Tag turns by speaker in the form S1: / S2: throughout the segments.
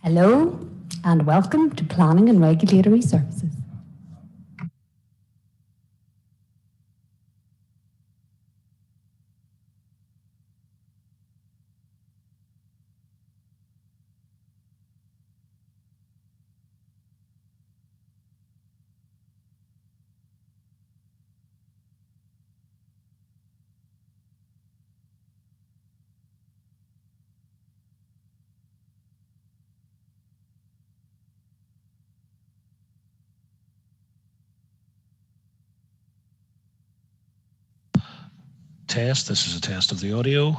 S1: Hello and welcome to Planning and Regulatory Services.
S2: Test. This is a test of the audio.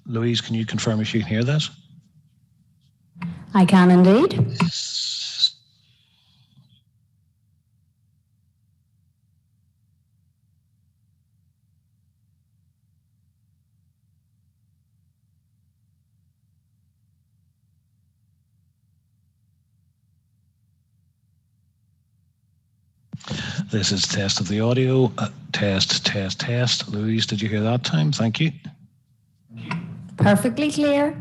S2: Louise, can you confirm if you can hear this?
S1: I can indeed.
S2: This is test of the audio. Test. Louise, did you hear that time? Thank you.
S1: Perfectly clear.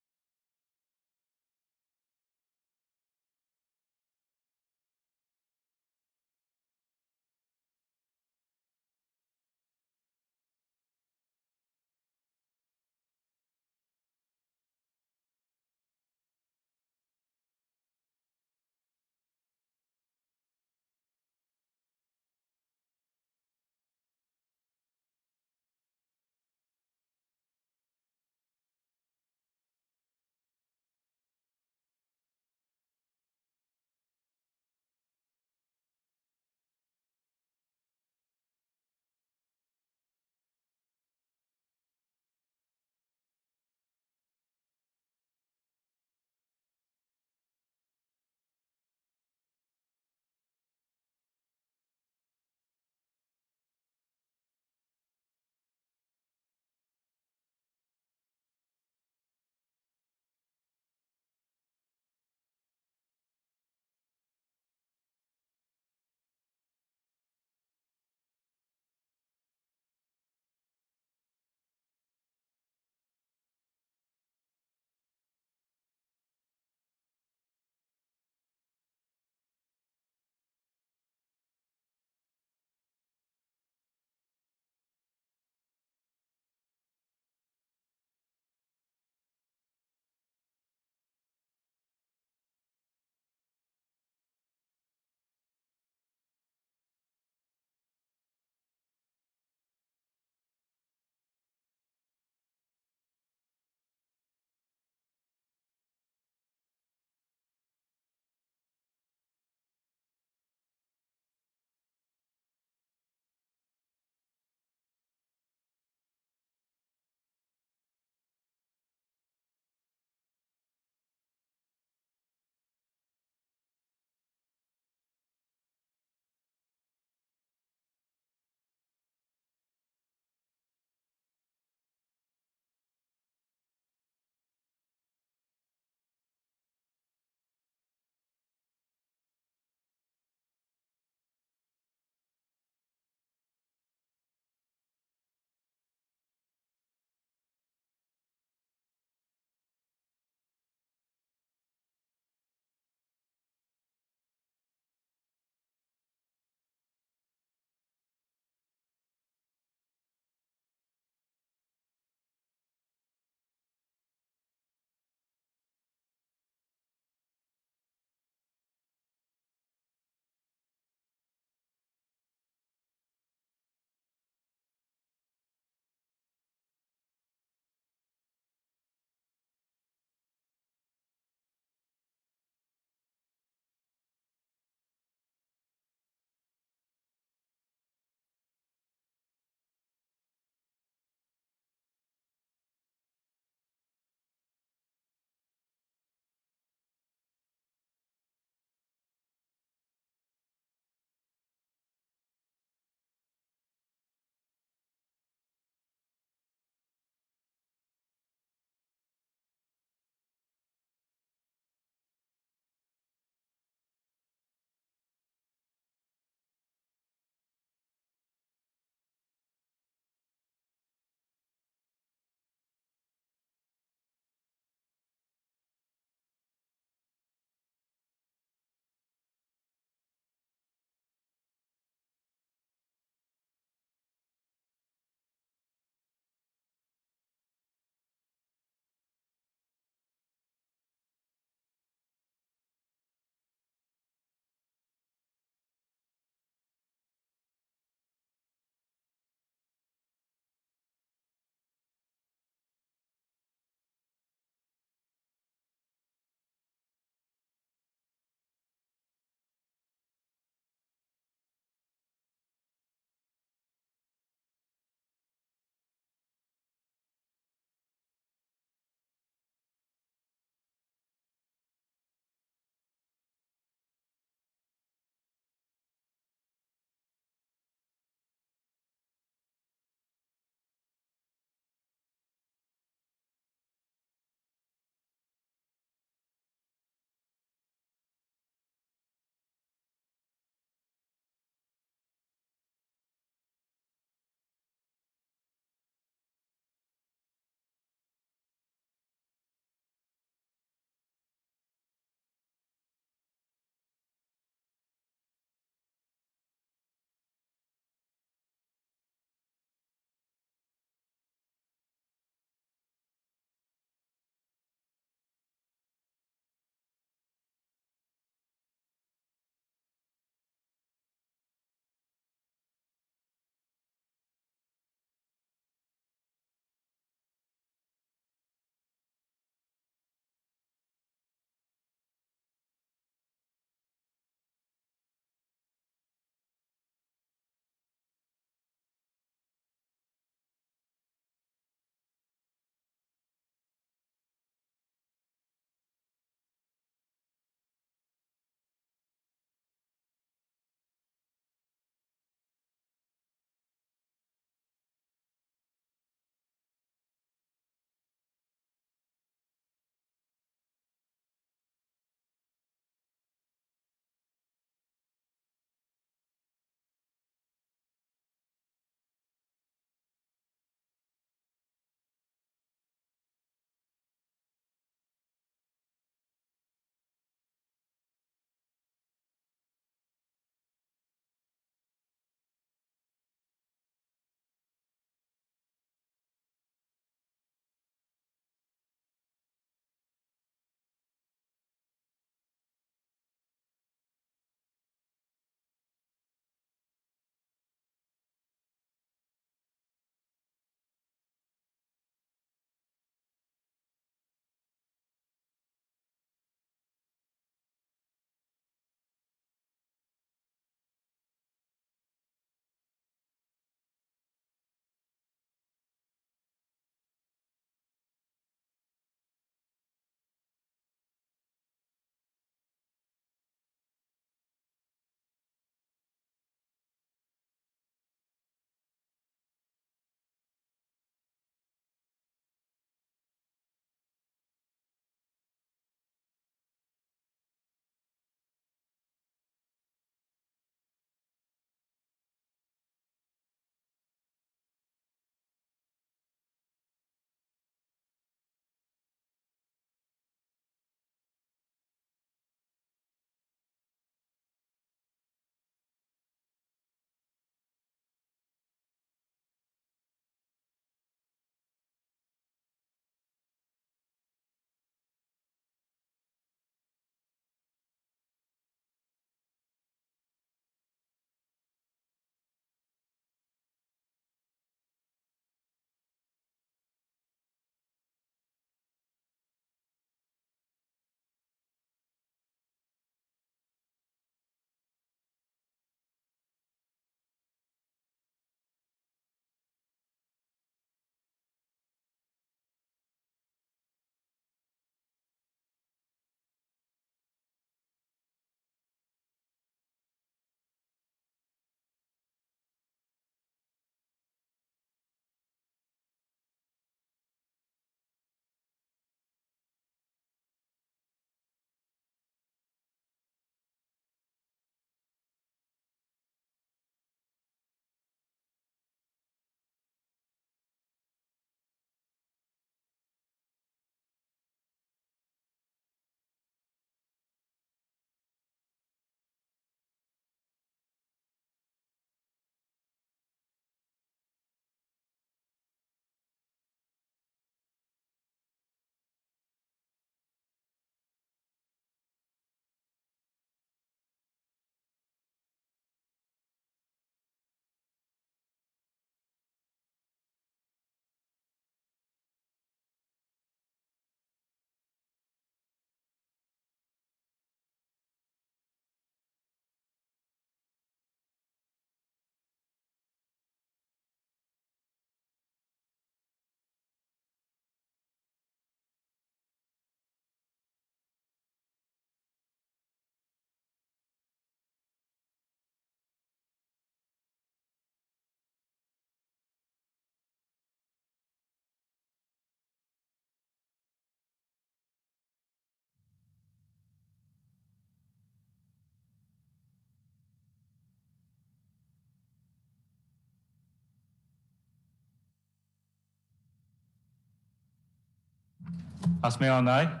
S3: That's me on now.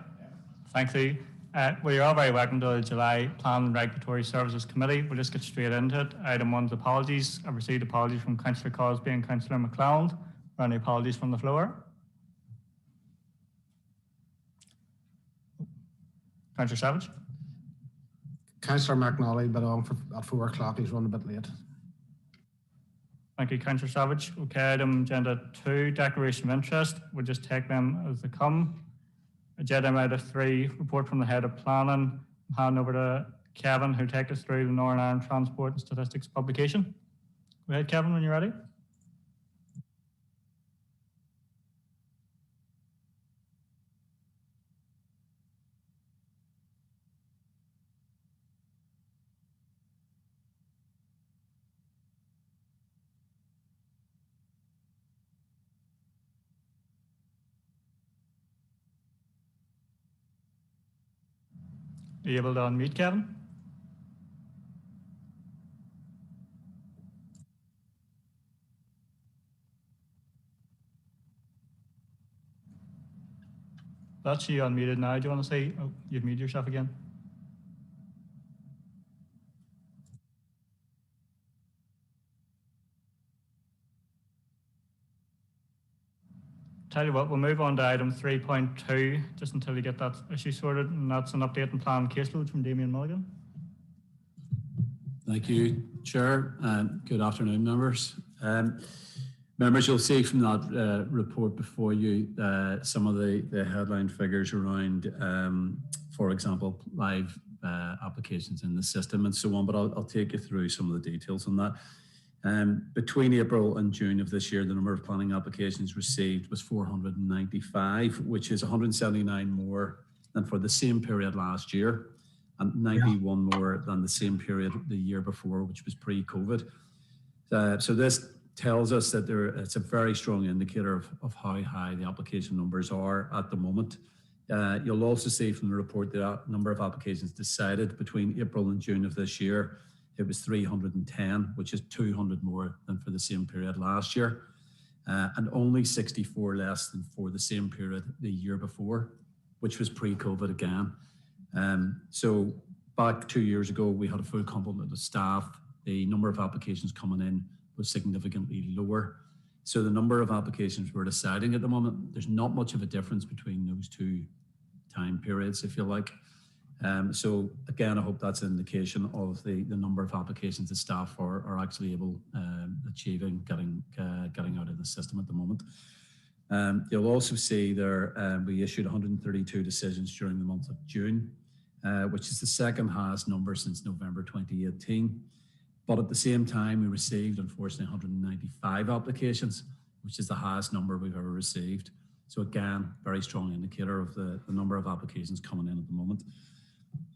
S3: Thank you. Well, you're all very welcome to the July Plan and Regulatory Services Committee. We'll just get straight into it. Item 1 is apologies. I've received apologies from Councillor Cosby and Councillor McLeod. Are any apologies from the floor? Councillor Savage?
S4: Councillor McNally, but on at 4 o'clock, he's running a bit late.
S3: Thank you, Councillor Savage. Okay, item agenda 2, declaration of interest. We'll just take them as they come. Agenda item 3, report from the head of planning. I'll hand over to Kevin, who'll take us through the Northern Ireland Transport and Statistics publication. Go ahead, Kevin, when you're ready. Are you able to unmute, Kevin? That's you unmuted now. Do you want to say, oh, you've muted yourself again? Tell you what, we'll move on to item 3.2 just until you get that issue sorted, and that's an update on plan caseloads from Damien Mulligan.
S5: Thank you, Chair. Good afternoon, members. Members, you'll see from that report before you some of the headline figures around, for example, live applications in the system and so on, but I'll take you through some of the details on that. Between April and June of this year, the number of planning applications received was 495, which is 179 more than for the same period last year, and 91 more than the same period the year before, which was pre-COVID. So this tells us that it's a very strong indicator of how high the application numbers are at the moment. You'll also see from the report the number of applications decided between April and June of this year. It was 310, which is 200 more than for the same period last year, and only 64 less than for the same period the year before, which was pre-COVID again. So back 2 years ago, we had a full complement of staff. The number of applications coming in was significantly lower. So the number of applications we're deciding at the moment, there's not much of a difference between those two time periods, if you like. So again, I hope that's an indication of the number of applications that staff are actually able achieving getting out of the system at the moment. You'll also see there we issued 132 decisions during the month of June, which is the second highest number since November 2018. But at the same time, we received, unfortunately, 195 applications, which is the highest number we've ever received. So again, very strong indicator of the number of applications coming in at the moment.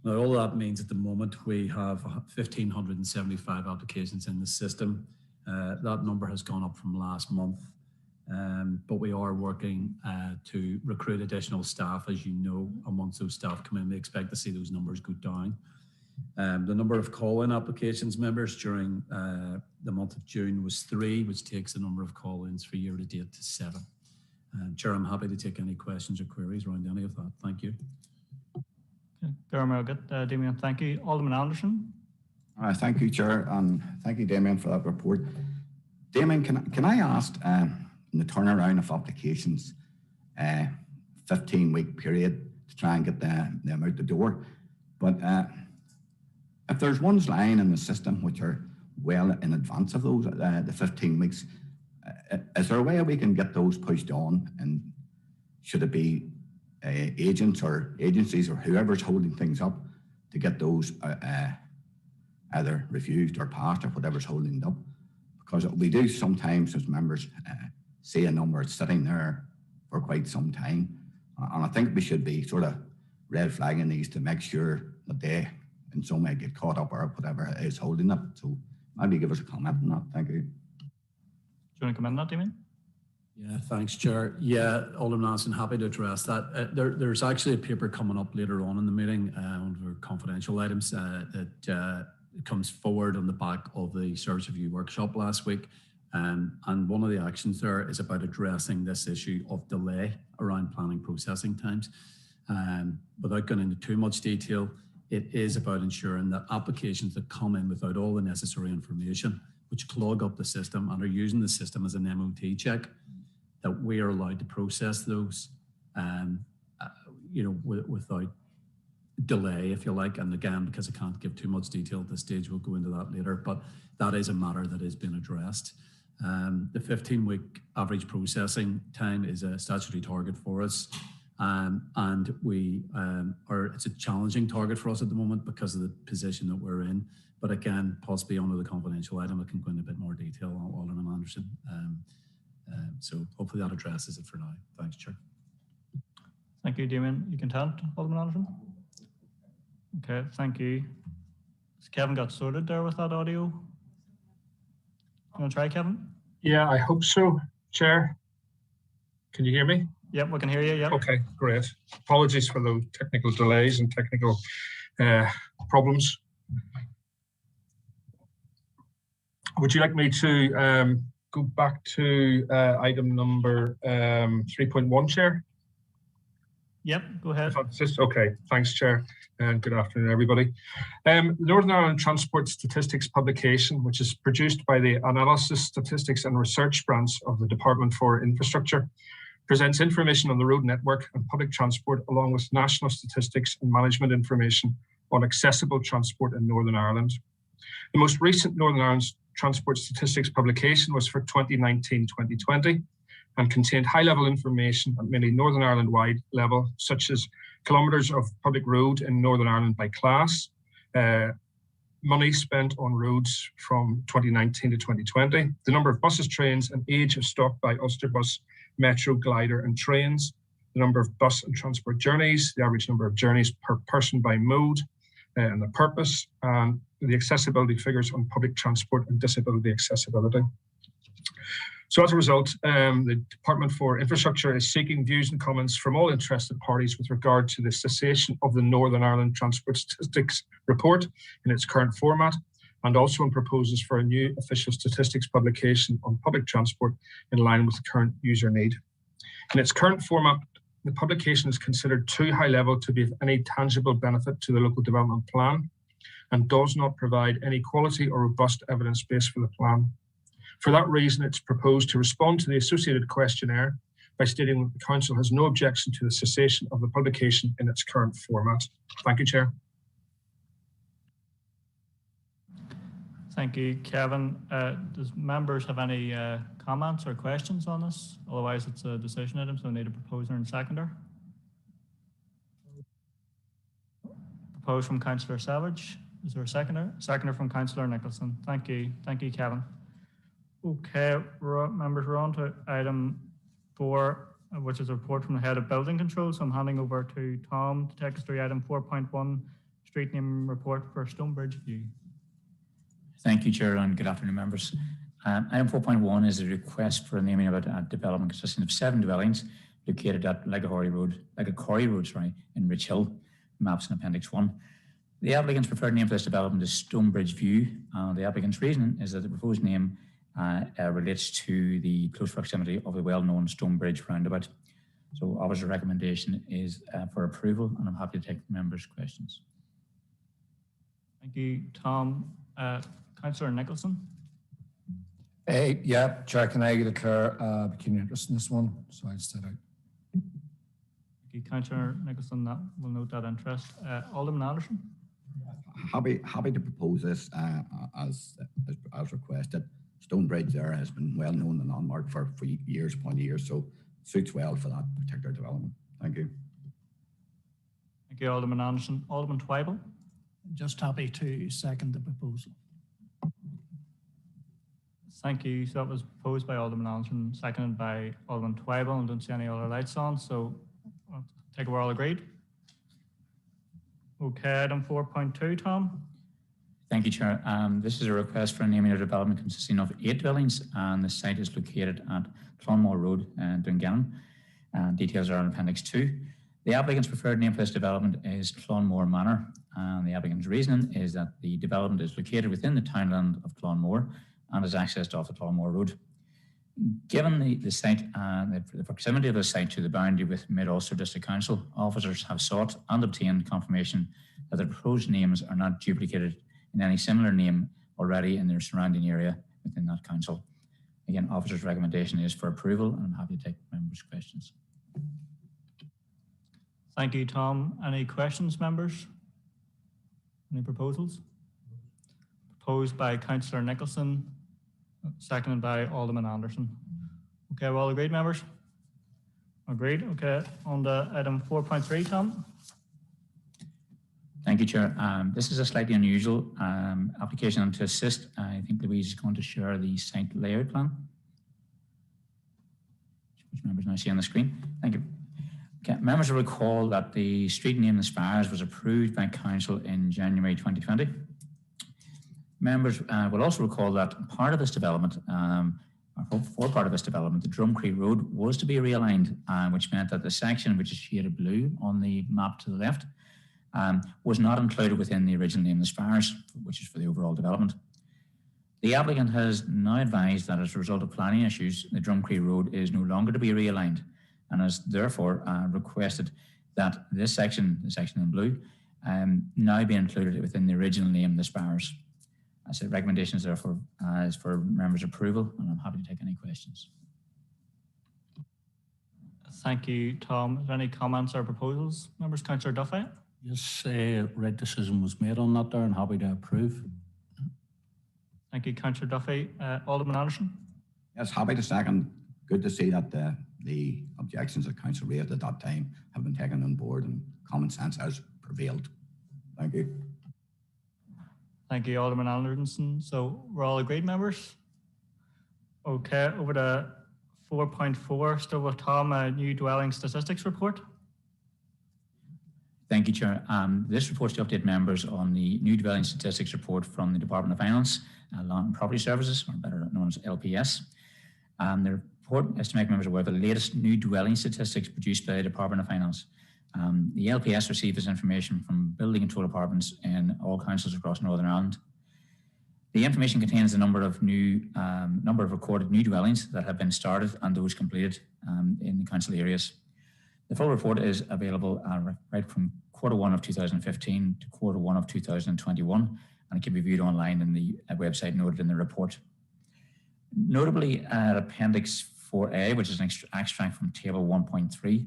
S5: Now, all that means at the moment we have 1,575 applications in the system. That number has gone up from last month, but we are working to recruit additional staff, as you know, and once those staff come in, we expect to see those numbers go down. The number of call-in applications, members, during the month of June was 3, which takes the number of call-ins for year to date to 7. Chair, I'm happy to take any questions or queries around any of that. Thank you.
S3: Damien, thank you. Alderman Anderson.
S6: Thank you, Chair, and thank you, Damien, for that report. Damien, can I ask, in the turnaround of applications, 15-week period to try and get them out the door, but if there's ones lying in the system which are well in advance of those, the 15 weeks, is there a way we can get those pushed on, and should it be agents or agencies or whoever's holding things up to get those either refused or passed or whatever's holding it up? Because we do sometimes as members see a number sitting there for quite some time, and I think we should be sort of red flagging these to make sure that they in some way get caught up or whatever is holding it. So maybe give us a comment on that. Thank you.
S3: Do you want to comment on that, Damien?
S5: Yeah, thanks, Chair. Yeah, Alderman Anderson, happy to address that. There's actually a paper coming up later on in the meeting under confidential items that comes forward on the back of the service review workshop last week And one of the actions there is about addressing this issue of delay around planning processing times. Without going into too much detail, it is about ensuring that applications that come in without all the necessary information, which clog up the system and are using the system as an MOT check, that we are allowed to process those, without delay, if you like. And again, because I can't give too much detail at this stage, we'll go into that later, but that is a matter that has been addressed. The 15-week average processing time is a statutory target for us. And we it's a challenging target for us at the moment because of the position that we're in. But again, possibly under the confidential item, I can go into a bit more detail on Alderman Anderson. So hopefully that addresses it for now. Thanks, Chair.
S3: Thank you, Damien. You content, Alderman Anderson? Okay, thank you. Has Kevin got sorted there with that audio? You want to try, Kevin?
S7: Yeah, I hope so, Chair. Can you hear me?
S3: Yep, we can hear you. Yep.
S7: Okay, great. Apologies for those technical delays and technical problems. Would you like me to go back to item number 3.1, Chair?
S3: Yep, go ahead.
S7: Okay, thanks, Chair, and good afternoon, everybody. Northern Ireland Transport Statistics publication, which is produced by the Analysis, Statistics and Research branch of the Department for Infrastructure, presents information on the road network and public transport, along with national statistics and management information on accessible transport in Northern Ireland. The most recent Northern Ireland Transport Statistics publication was for 2019-2020 and contained high-level information at mainly Northern Ireland-wide level, such as kilometres of public road in Northern Ireland by class, money spent on roads from 2019 to 2020, the number of buses, trains and age of stock by Ulster Bus, Metro, Glider and trains, the number of bus and transport journeys, the average number of journeys per person by mode and the purpose, and the accessibility figures on public transport and disability accessibility. So as a result, the Department for Infrastructure is seeking views and comments from all interested parties with regard to the cessation of the Northern Ireland Transport Statistics Report in its current format, and also in proposals for a new official statistics publication on public transport in line with the current user need. In its current format, the publication is considered too high level to be of any tangible benefit to the local development plan and does not provide any quality or robust evidence base for the plan. For that reason, it's proposed to respond to the associated questionnaire by stating that the Council has no objection to the cessation of the publication in its current format. Thank you, Chair.
S3: Thank you, Kevin. Does members have any comments or questions on this? Otherwise, it's a decision item, so I need a proposer and seconder. Proposed from Councillor Savage. Is there a seconder? Seconder from Councillor Nicholson. Thank you. Thank you, Kevin. Okay, members, we're on to item 4, which is a report from the Head of Building Control. So I'm handing over to Tom to take us through item 4.1, street name report for Stonebridge View.
S8: Thank you, Chair, and good afternoon, members. Item 4.1 is a request for a naming of a development consisting of 7 dwellings located at Legacorry Road, in Rich Hill, maps in Appendix 1. The applicant's preferred name for this development is Stonebridge View. The applicant's reason is that the proposed name relates to the close proximity of the well-known Stonebridge roundabout. So our recommendation is for approval, and I'm happy to take members' questions.
S3: Thank you, Tom. Councillor Nicholson.
S9: Yeah, Chair, can I declare pecuniary interest in this one? So I'd set out.
S3: Thank you, Councillor Nicholson. That will note that interest. Alderman Anderson.
S6: Happy to propose this as requested. Stonebridge there has been well known and landmark for years upon years, so suits well for that particular development. Thank you.
S3: Thank you, Alderman Anderson. Alderman Twyble.
S10: Just happy to second the proposal.
S3: Thank you. So that was proposed by Alderman Anderson, seconded by Alderman Twyble, and don't see any other lights on, so I'll take it we're all agreed. Okay, item 4.2, Tom.
S8: Thank you, Chair. This is a request for a naming of development consisting of 8 dwellings, and the site is located at Clonmore Road in Dungannon. Details are in Appendix 2. The applicant's preferred name for this development is Clonmore Manor, and the applicant's reasoning is that the development is located within the townland of Clonmore, and is accessed off the Tallmore Road. Given the site, the proximity of the site to the boundary with Mid-Ulster District Council, officers have sought and obtained confirmation that the proposed names are not duplicated in any similar name already in their surrounding area within that council. Again, officers' recommendation is for approval, and I'm happy to take members' questions.
S3: Thank you, Tom. Any questions, members? Any proposals? Proposed by Councillor Nicholson, seconded by Alderman Anderson. Okay, we're all agreed, members? Agreed. Okay, on to item 4.3, Tom.
S8: Thank you, Chair. This is a slightly unusual application, and to assist, I think Louise is going to share the site layout plan, which members now see on the screen. Thank you. Okay, members will recall that the street name The Spires was approved by Council in January 2020. Members will also recall that part of this development, for part of this development, the Drumcree Road was to be realigned, which meant that the section which is shaded blue on the map to the left was not included within the original name The Spires, which is for the overall development. The applicant has now advised that as a result of planning issues, the Drumcree Road is no longer to be realigned, and has therefore requested that this section, the section in blue, now be included within the original name The Spires. So the recommendation is therefore is for members' approval, and I'm happy to take any questions.
S3: Thank you, Tom. Is there any comments or proposals? Members, Councillor Duffy?
S10: Yes, right decision was made on that there and happy to approve.
S3: Thank you, Councillor Duffy. Alderman Anderson?
S6: Yes, happy to second. Good to see that the objections that Council raised at that time have been taken on board and common sense has prevailed. Thank you.
S3: Thank you, Alderman Anderson. So we're all agreed, members? Okay, over to 4.4, still with Tom, a new dwelling statistics report.
S8: Thank you, Chair. This report is to update members on the new dwelling statistics report from the Department of Finance, Land and Property Services, or better known as LPS. The report is to make members aware of the latest new dwelling statistics produced by the Department of Finance. The LPS received this information from building control departments in all councils across Northern Ireland. The information contains the number of recorded new dwellings that have been started and those completed in the council areas. The full report is available right from Q1 of 2015 to Q1 of 2021, and it can be viewed online in the website noted in the report. Notably, Appendix 4A, which is an extract from Table 1.3,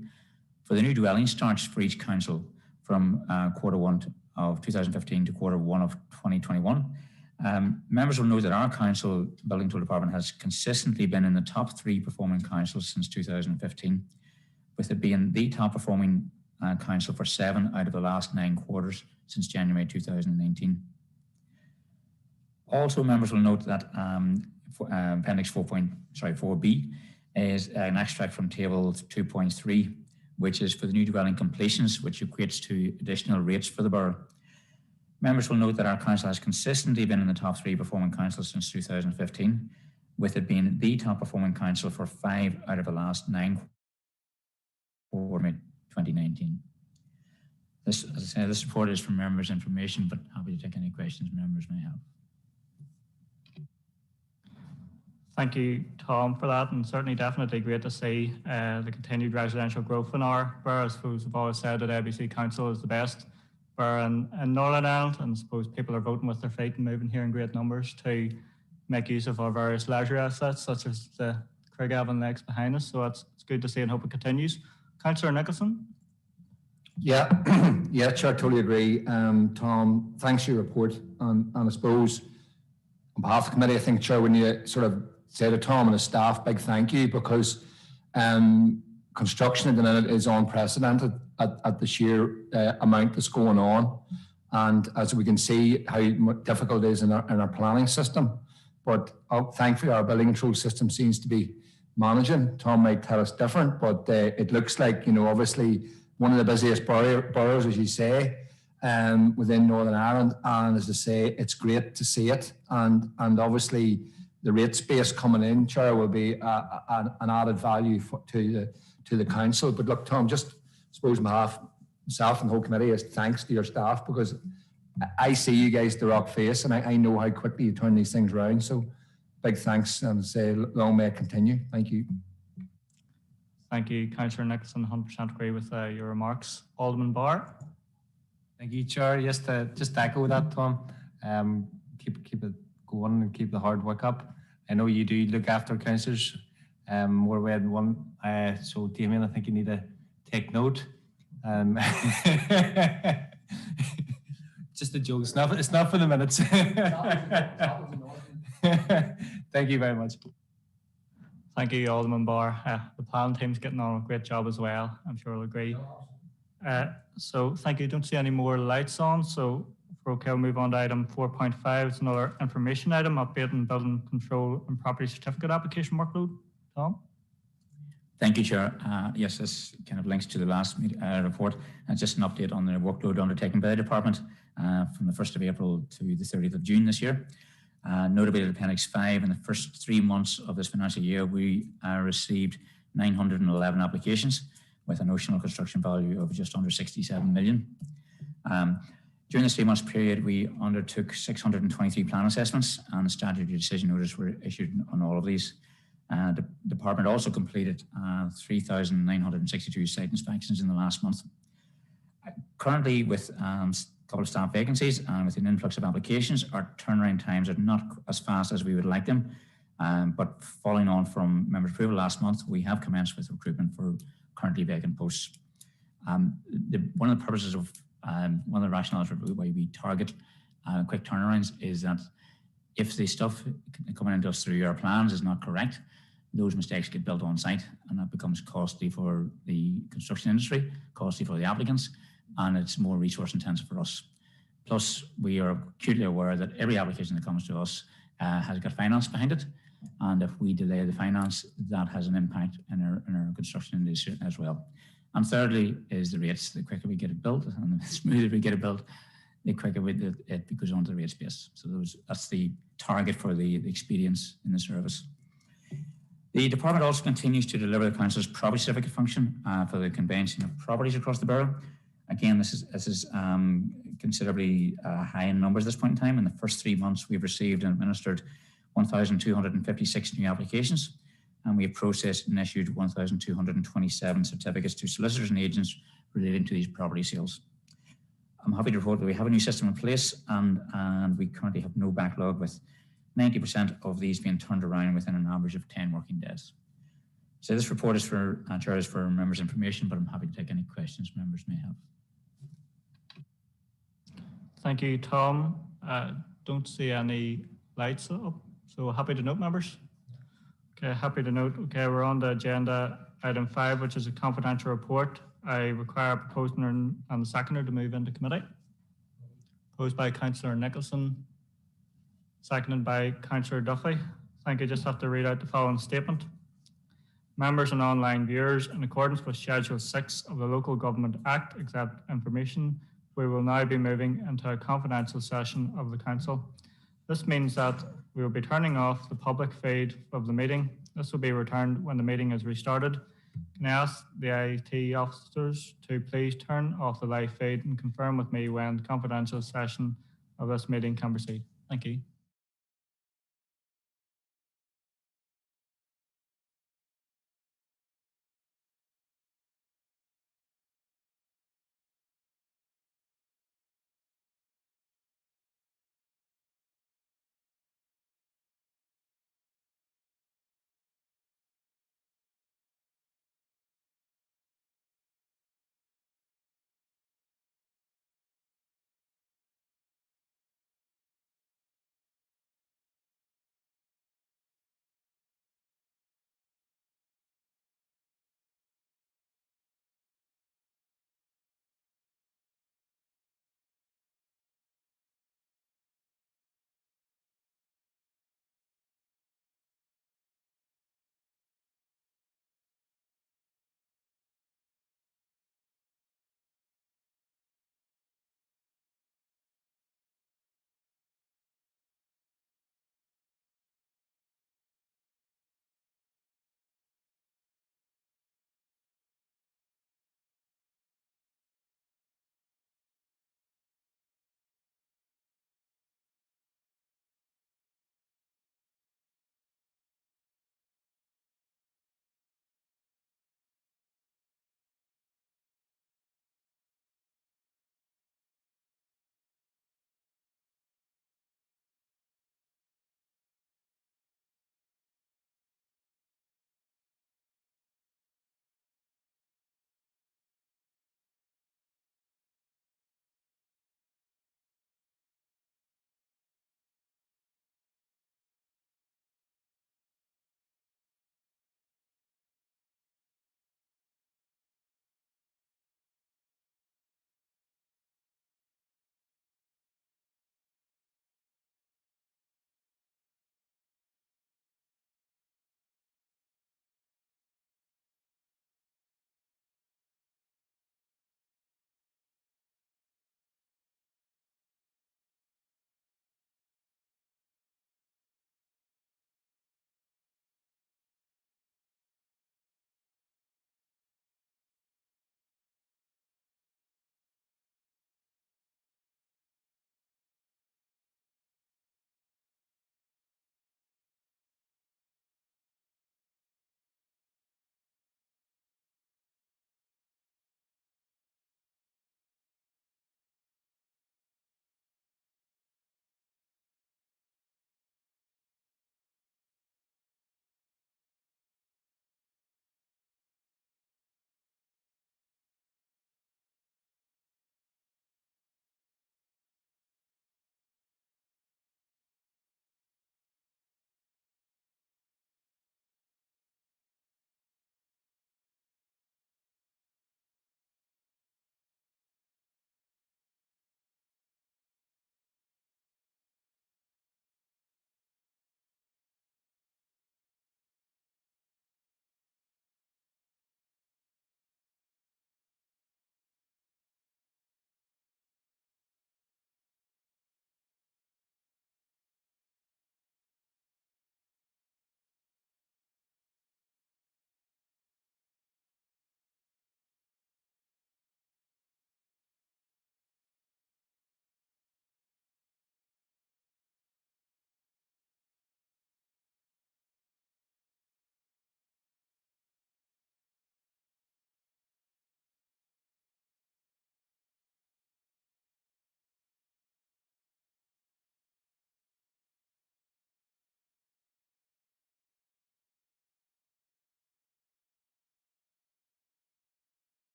S8: for the new dwelling starts for each council from Q1 of 2015 to Q1 of 2021. Members will know that our council building control department has consistently been in the top 3 performing councils since 2015, with it being the top performing council for 7 out of the last 9 quarters since January 2019. Also, members will note that Appendix 4B is an extract from Table 2.3, which is for the new dwelling completions, which equates to additional rates for the borough. Members will note that our council has consistently been in the top 3 performing councils since 2015, with it being the top performing council for 5 out of the last 9 quarters 2019. This, as I say, this report is for members' information, but happy to take any questions members may have.
S3: Thank you, Tom, for that, and certainly definitely great to see the continued residential growth in our borough. I suppose we've always said that ABC Council is the best borough in Northern Ireland, and I suppose people are voting with their feet and moving here in great numbers to make use of our various leisure assets, such as the Craigavon lakes behind us. So it's good to see and hope it continues. Councillor Nicholson?
S9: Yeah, yeah, Chair, totally agree. Tom, thanks for your report. And I suppose on behalf of the committee, I think, Chair, when you sort of say to Tom and his staff, big thank you, because construction at the minute is unprecedented at the sheer amount that's going on. And as we can see how difficult it is in our planning system. But thankfully our building control system seems to be managing. Tom might tell us different, but it looks like, you know, obviously one of the busiest boroughs, as you say, within Northern Ireland. And as I say, it's great to see it. And obviously the rate space coming in, Chair, will be an added value to the council. But look, Tom, just suppose on behalf of myself and the whole committee is thanks to your staff, because I see you guys the rock face and I know how quickly you turn these things around. So big thanks and say long may it continue. Thank you.
S3: Thank you, Councillor Nicholson. 100% agree with your remarks. Alderman Barr.
S11: Thank you, Chair. Yes, to just echo that, Tom. Keep it going and keep the hard work up. I know you do look after councillors more way than one. So, Damien, I think you need to take note. Just a joke. It's not for the minutes. Thank you very much.
S3: Thank you, Alderman Barr. The planning team's getting on a great job as well. I'm sure you'll agree. So thank you. Don't see any more lights on. So we're okay, we'll move on to item 4.5. It's another information item, updating building control and property certificate application workload. Tom?
S8: Thank you, Chair. Yes, this kind of links to the last report. And just an update on the workload undertaken by the department from the 1st of April to the 30th of June this year. Notably, at Appendix 5, in the first 3 months of this financial year, we received 911 applications with a notional construction value of just under 67 million. During this 3 months period, we undertook 623 plan assessments and statutory decision notices were issued on all of these. The department also completed 3,962 site inspections in the last month. Currently, with a couple of staff vacancies and with an influx of applications, our turnaround times are not as fast as we would like them. But following on from member approval last month, we have commenced with recruitment for currently vacant posts. One of the purposes of one of the rationales for why we target quick turnarounds is that if the stuff coming into us through our plans is not correct, those mistakes get built on site, and that becomes costly for the construction industry, costly for the applicants, and it's more resource intensive for us. Plus, we are acutely aware that every application that comes to us has got finance behind it, and if we delay the finance, that has an impact in our construction industry as well. And thirdly is the rates. The quicker we get it built and the smoother we get it built, the quicker it goes on to the rate space. So that's the target for the experience in the service. The department also continues to deliver the council's property certificate function for the conveyancing of properties across the borough. Again, this is considerably high in numbers at this point in time. In the first 3 months, we've received and administered 1,256 new applications, and we have processed and issued 1,227 certificates to solicitors and agents relating to these property sales. I'm happy to report that we have a new system in place, and we currently have no backlog, with 90% of these being turned around within an average of 10 working days. So this report is for members' information, but I'm happy to take any questions members may have.
S3: Thank you, Tom. Don't see any lights up, so happy to note, members. Okay, happy to note. Okay, we're on the agenda, item 5, which is a confidential report. I require a proposer and the seconder to move into committee. Proposed by Councillor Nicholson, seconded by Councillor Duffy. Thank you. Just have to read out the following statement. Members and online viewers, in accordance with Schedule 6 of the Local Government Act, except information, we will now be moving into a confidential session of the Council. This means that we will be turning off the public feed of the meeting. This will be returned when the meeting is restarted. Can I ask the IT officers to please turn off the live feed and confirm with me when the confidential session of this meeting can proceed? Thank you.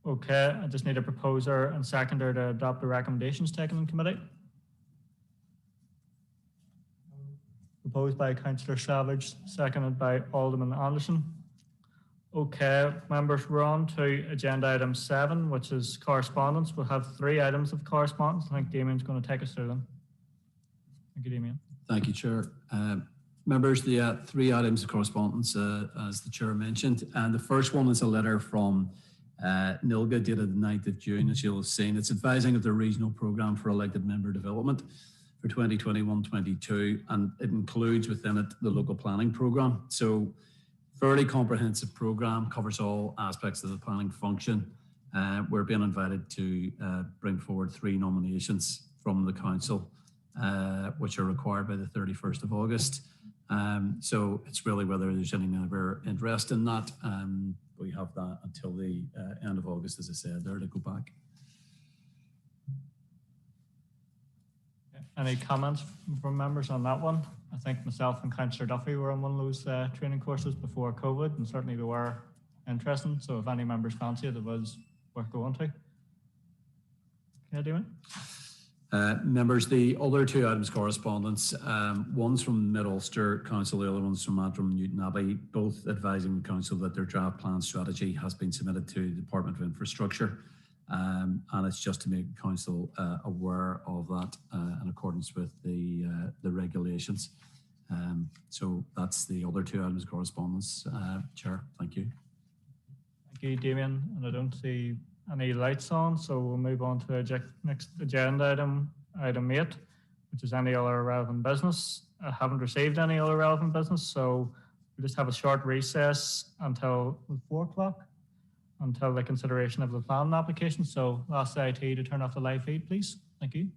S3: Okay, I just need a proposer and seconder to adopt the recommendations taken in committee. Proposed by Councillor Savage, seconded by Alderman Anderson. Okay, members, we're on to agenda item 7, which is correspondence. We'll have 3 items of correspondence. I think Damien's going to take us through them. Thank you, Damien.
S5: Thank you, Chair. Members, the 3 items of correspondence, as the Chair mentioned, and the first one is a letter from NILGA dated the 9th of June, as you'll have seen. It's advising of the regional programme for elected member development for 2021-22, and it includes within it the local planning programme. So fairly comprehensive programme, covers all aspects of the planning function. We're being invited to bring forward 3 nominations from the council, which are required by the 31st of August. So it's really whether there's any other interest in that. We have that until the end of August, as I said, there to go back.
S3: Any comments from members on that one? I think myself and Councillor Duffy were on one of those training courses before COVID, and certainly they were interesting. So if any members fancy it, it was worth going to. Okay, Damien?
S5: Members, the other 2 items correspondence, one's from Mid-Ulster Council, the other one's from Antrim Newton Abbey, both advising the council that their draft plan strategy has been submitted to the Department of Infrastructure. And it's just to make the council aware of that in accordance with the regulations. So that's the other 2 items of correspondence. Chair, thank you.
S3: Thank you, Damien. And I don't see any lights on, so we'll move on to the next agenda item, item 8, which is any other relevant business. I haven't received any other relevant business, so we just have a short recess until 4 o'clock, until the consideration of the planning application. So last IT to turn off the live feed, please. Thank you.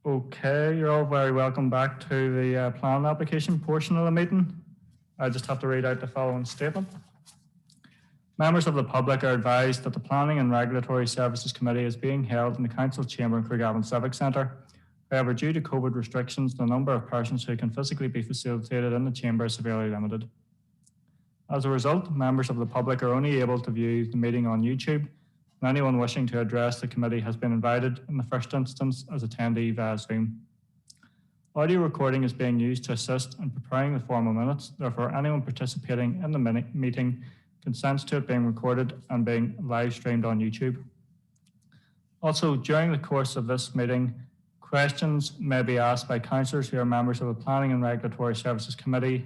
S3: Okay, you're all very welcome back to the plan application portion of the meeting. I just have to read out the following statement. Members of the public are advised that the Planning and Regulatory Services Committee is being held in the Council Chamber in Craigavon Civic Centre. However, due to COVID restrictions, the number of persons who can physically be facilitated in the chamber is severely limited. As a result, members of the public are only able to view the meeting on YouTube, and anyone wishing to address the committee has been invited in the first instance as attendee via Zoom. Audio recording is being used to assist in preparing the formal minutes. Therefore, anyone participating in the meeting consents to it being recorded and being live streamed on YouTube. Also, during the course of this meeting, questions may be asked by councillors who are members of the Planning and Regulatory Services Committee,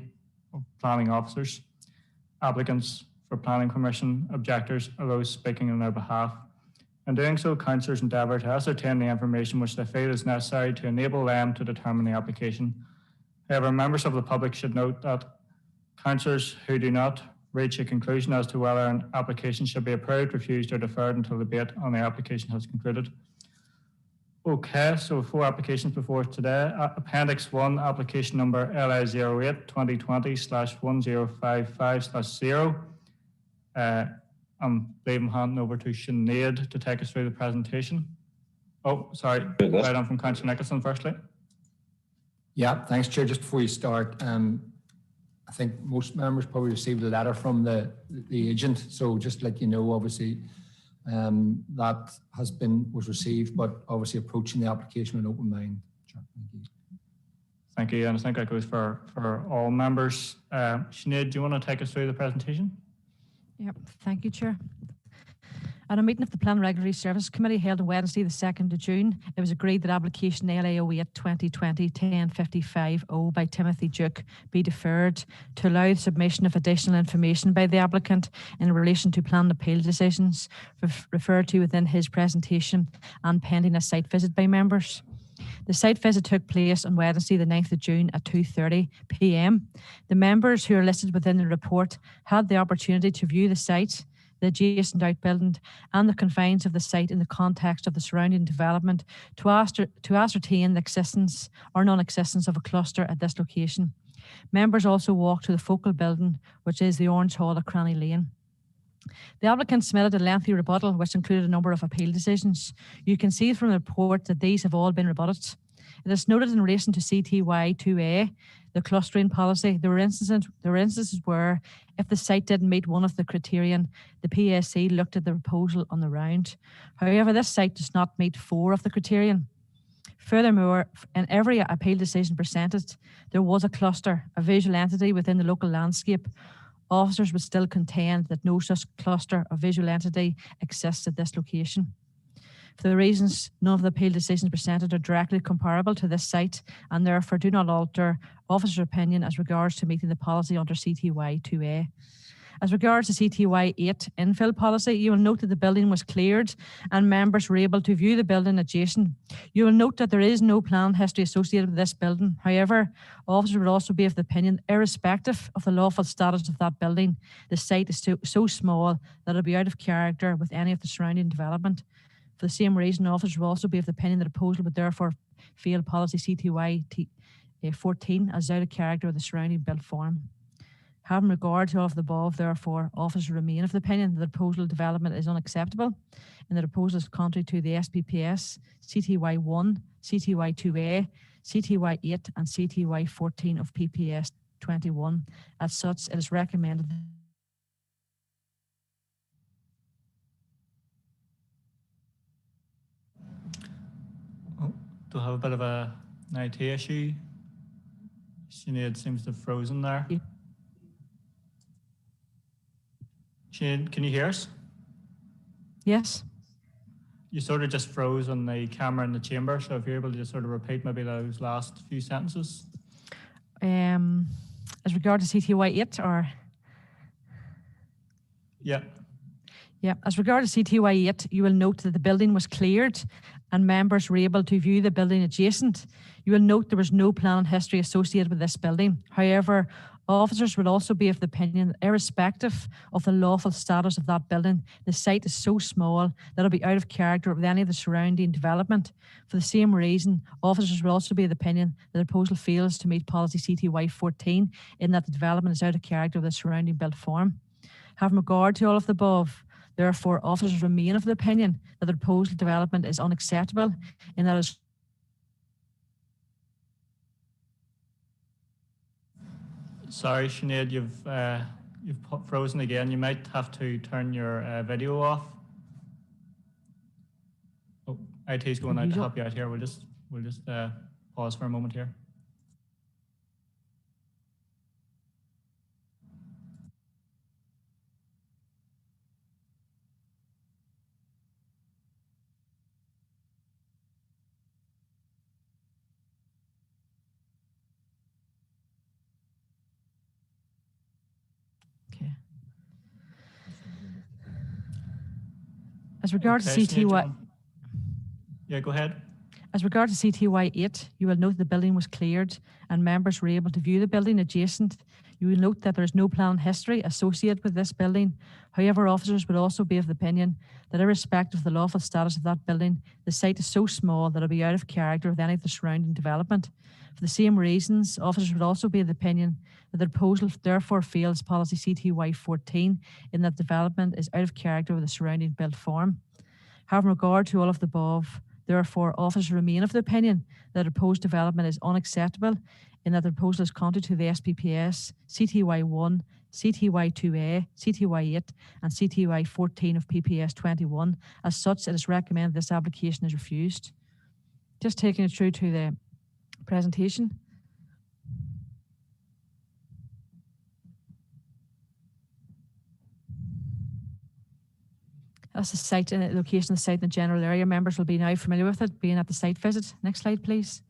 S3: or planning officers, applicants for planning permission, objectors, or those speaking on their behalf. In doing so, councillors endeavour to ascertain the information which they feel is necessary to enable them to determine the application. However, members of the public should note that councillors who do not reach a conclusion as to whether an application should be approved, refused, or deferred until the debate on the application has concluded. Okay, so 4 applications before us today. Appendix 1, application number LI08 2020/1055/0. I'm handing over to Sinead to take us through the presentation. Oh, sorry, right on from Councillor Nicholson firstly.
S9: Yeah, thanks, Chair. Just before you start, I think most members probably received a letter from the agent. So just to let you know, obviously, that was received, but obviously approaching the application with an open mind. Sure. Thank you.
S3: Thank you, and I think that goes for all members. Sinead, do you want to take us through the presentation?
S12: Yep, thank you, Chair. At a meeting of the Planning and Regulatory Services Committee held on Wednesday, the 2nd of June, it was agreed that application LA08 2020-1055-0 by Timothy Duke be deferred to allow the submission of additional information by the applicant in relation to planned appeal decisions referred to within his presentation and pending a site visit by members. The site visit took place on Wednesday, the 9th of June at 2:30 p.m. The members who are listed within the report had the opportunity to view the site, the adjacent outbuilding and the confines of the site in the context of the surrounding development to ascertain the existence or non-existence of a cluster at this location. Members also walked to the focal building, which is the Orange Hall at Cranny Lane. The applicant submitted a lengthy rebuttal which included a number of appeal decisions. You can see from the report that these have all been rebutted. It is noted in relation to CTY 2A, the clustering policy, there were instances where if the site didn't meet one of the criterion, the PSC looked at the proposal on the round. However, this site does not meet 4 of the criterion. Furthermore, in every appeal decision presented, there was a cluster, a visual entity within the local landscape. Officers would still contend that no such cluster or visual entity exists at this location. For the reasons, none of the appeal decisions presented are directly comparable to this site and therefore do not alter officers' opinion as regards to meeting the policy under CTY 2A. As regards to CTY 8 infill policy, you will note that the building was cleared and members were able to view the building adjacent. You will note that there is no planned history associated with this building. However, officers would also be of the opinion, irrespective of the lawful status of that building, the site is so small that it will be out of character with any of the surrounding development. For the same reason, officers will also be of the opinion that a proposal would therefore fail policy CTY 14 as out of character with the surrounding built form. Having regard to all of the above, therefore, officers remain of the opinion that the proposal development is unacceptable and that the proposal is contrary to the SPPS, CTY 1, CTY 2A, CTY 8 and CTY 14 of PPS 21. As such, it is recommended
S3: Do have a bit of an IT issue. Sinead seems to have frozen there. Sinead, can you hear us?
S12: Yes.
S3: You sort of just froze on the camera in the chamber, so if you're able to just sort of repeat maybe those last few sentences.
S12: As regard to CTY 8 or?
S3: Yeah.
S12: Yeah, as regard to CTY 8, you will note that the building was cleared and members were able to view the building adjacent. You will note there was no plan history associated with this building. However, Officers will also be of the opinion that irrespective of the lawful status of that building, the site is so small that it'll be out of character with any of the surrounding development. For the same reason, officers will also be of the opinion that the proposal fails to meet policy CTY 14 in that the development is out of character with the surrounding built form. Having regard to all of the above, therefore, officers remain of the opinion that the proposed development is unacceptable in that it's
S3: Sorry, Sinead, you've frozen again. You might have to turn your video off. Oh, IT's going out to help you out here. We'll just pause for a moment here.
S12: As regards to CTY,
S3: yeah, go ahead.
S12: As regards to CTY 8, you will note the building was cleared and members were able to view the building adjacent. You will note that there is no plan history associated with this building. However, officers would also be of the opinion that irrespective of the lawful status of that building, the site is so small that it will be out of character with any of the surrounding development. For the same reasons, officers would also be of the opinion that the proposal therefore fails policy CTY 14 in that development is out of character with the surrounding built form. Having regard to all of the above, therefore, officers remain of the opinion that the proposed development is unacceptable in that the proposal is contrary to the SPPS, CTY 1, CTY 2A, CTY 8, and CTY 14 of PPS 21. As such, it is recommended this application is refused. Just taking it through to the presentation. That's the site and the location of the site in the general area. Members will be now familiar with it, being at the site visit. Next slide, please.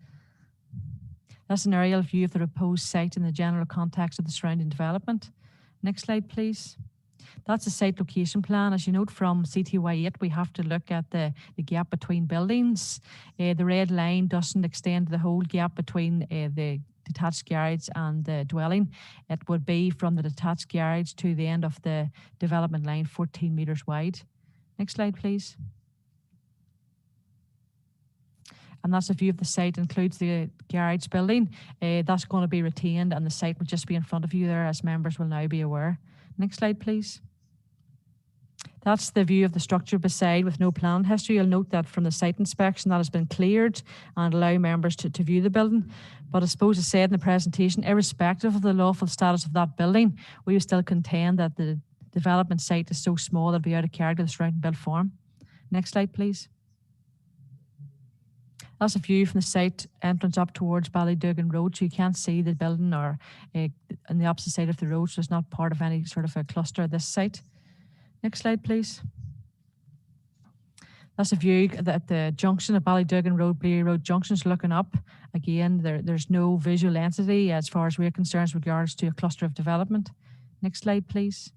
S12: That's an aerial view of the proposed site in the general context of the surrounding development. Next slide, please. That's a site location plan. As you note from CTY 8, we have to look at the gap between buildings. The red line doesn't extend the whole gap between the detached garage and the dwelling. It would be from the detached garage to the end of the development line, 14 metres wide. Next slide, please. And that's a view of the site, includes the garage building. That's going to be retained and the site will just be in front of you there, as members will now be aware. Next slide, please. That's the view of the structure beside with no plan history. You'll note that from the site inspection that has been cleared and allow members to view the building. But I suppose as said in the presentation, irrespective of the lawful status of that building, we will still contend that the development site is so small that it'll be out of character with the surrounding built form. Next slide, please. That's a view from the site entrance up towards Ballydugan Road, so you can't see the building or on the opposite side of the road, so it's not part of any sort of a cluster at this site. Next slide, please. That's a view at the junction of Ballydugan Road, Bleary Road Junction, looking up. Again, there's no visual entity as far as we're concerned with regards to a cluster of development. Next slide, please.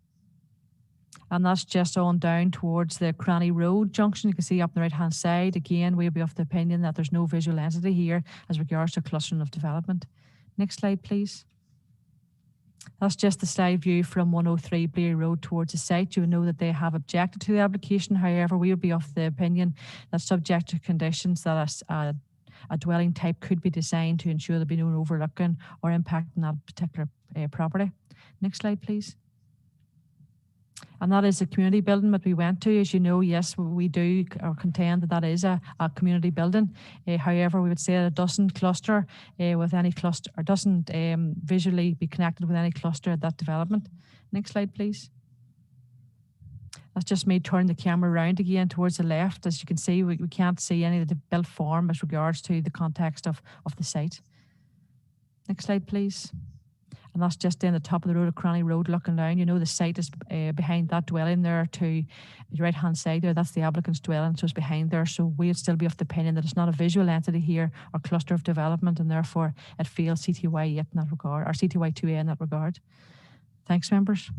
S12: And that's just on down towards the Cranny Road junction. You can see up on the right-hand side. Again, we'll be of the opinion that there's no visual entity here as regards to clustering of development. Next slide, please. That's just the side view from 103 Bleary Road towards the site. You will know that they have objected to the application. However, we will be of the opinion that subject to conditions that a dwelling type could be designed to ensure there be no overlooking or impact on that particular property. Next slide, please. And that is a community building that we went to. As you know, yes, we do contend that is a community building. However, we would say that it doesn't cluster with any cluster, or doesn't visually be connected with any cluster at that development. Next slide, please. That's just me turning the camera around again towards the left. As you can see, we can't see any of the built form as regards to the context of the site. Next slide, please. And that's just in the top of the road of Cranny Road looking down. You know the site is behind that dwelling there to the right-hand side there. That's the applicant's dwelling, so it's behind there. So we'd still be of the opinion that it's not a visual entity here or cluster of development, and therefore it fails CTY 8 in that regard, or CTY 2A in that regard. Thanks, members.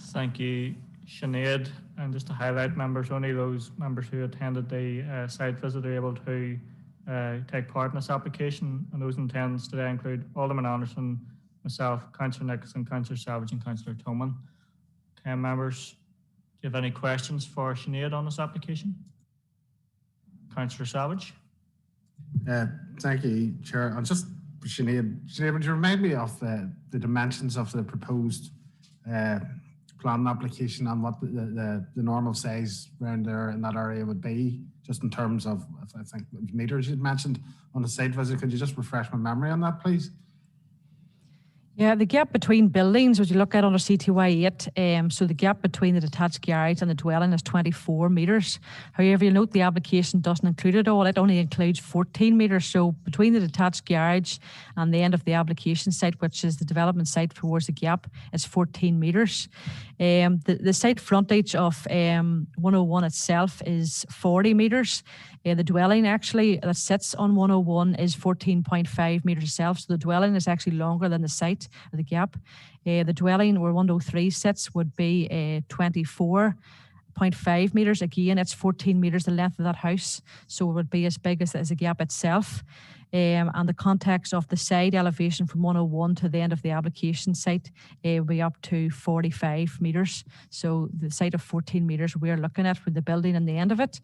S3: Thank you, Sinead. And just to highlight, members, only those members who attended the site visit are able to take part in this application, and those in attendance today include Alderman Anderson, myself, Councillor Nicholson, Councillor Savage and Councillor Toman. Okay, members, do you have any questions for Sinead on this application? Councillor Savage.
S4: Thank you, Chair. And just Sinead, would you remind me of the dimensions of the proposed planning application and what the normal size around there in that area would be, just in terms of, I think, meters you'd mentioned on the site visit? Could you just refresh my memory on that, please?
S12: Yeah, the gap between buildings, which you look at under CTY 8, so the gap between the detached garage and the dwelling is 24 metres. However, you'll note the application doesn't include it all. It only includes 14 metres. So between the detached garage and the end of the application site, which is the development site towards the gap, is 14 metres. The site frontage of 101 itself is 40 metres. The dwelling actually that sits on 101 is 14.5 metres itself. So the dwelling is actually longer than the site of the gap. The dwelling where 103 sits would be 24.5 metres. Again, it's 14 metres the length of that house. So it would be as big as the gap itself. And the context of the side elevation from 101 to the end of the application site will be up to 45 metres. So the site of 14 metres we're looking at for the building and the end of it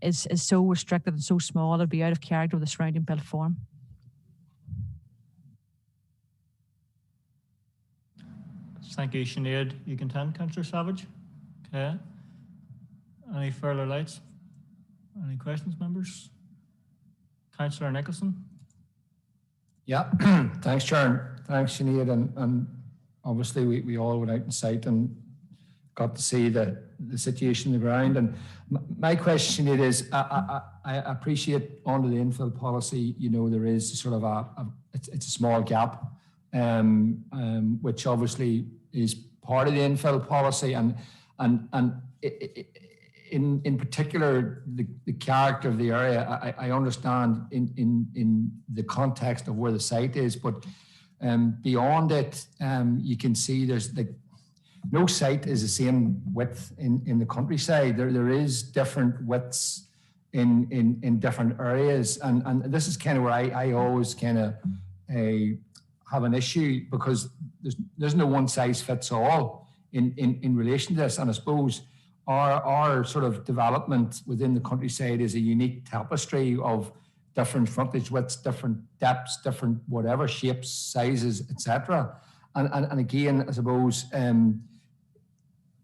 S12: is so restricted and so small it'll be out of character with the surrounding built form.
S3: Thank you, Sinead. You contend, Councillor Savage? Okay. Any further lights? Any questions, members? Councillor Nicholson.
S9: Yeah, thanks, Chair. Thanks, Sinead. And obviously we all went out in sight and got to see the situation on the ground. And my question, Sinead, is I appreciate under the infill policy, you know, there is sort of it's a small gap, which obviously is part of the infill policy, and in particular, the character of the area, I understand in the context of where the site is, but beyond it, you can see there's no site is the same width in the countryside. There is different widths in different areas, and this is kind of where I always kind of have an issue, because there's no one size fits all in relation to this, and I suppose our sort of development within the countryside is a unique tapestry of different frontage widths, different depths, different whatever shapes, sizes, etc. And again, I suppose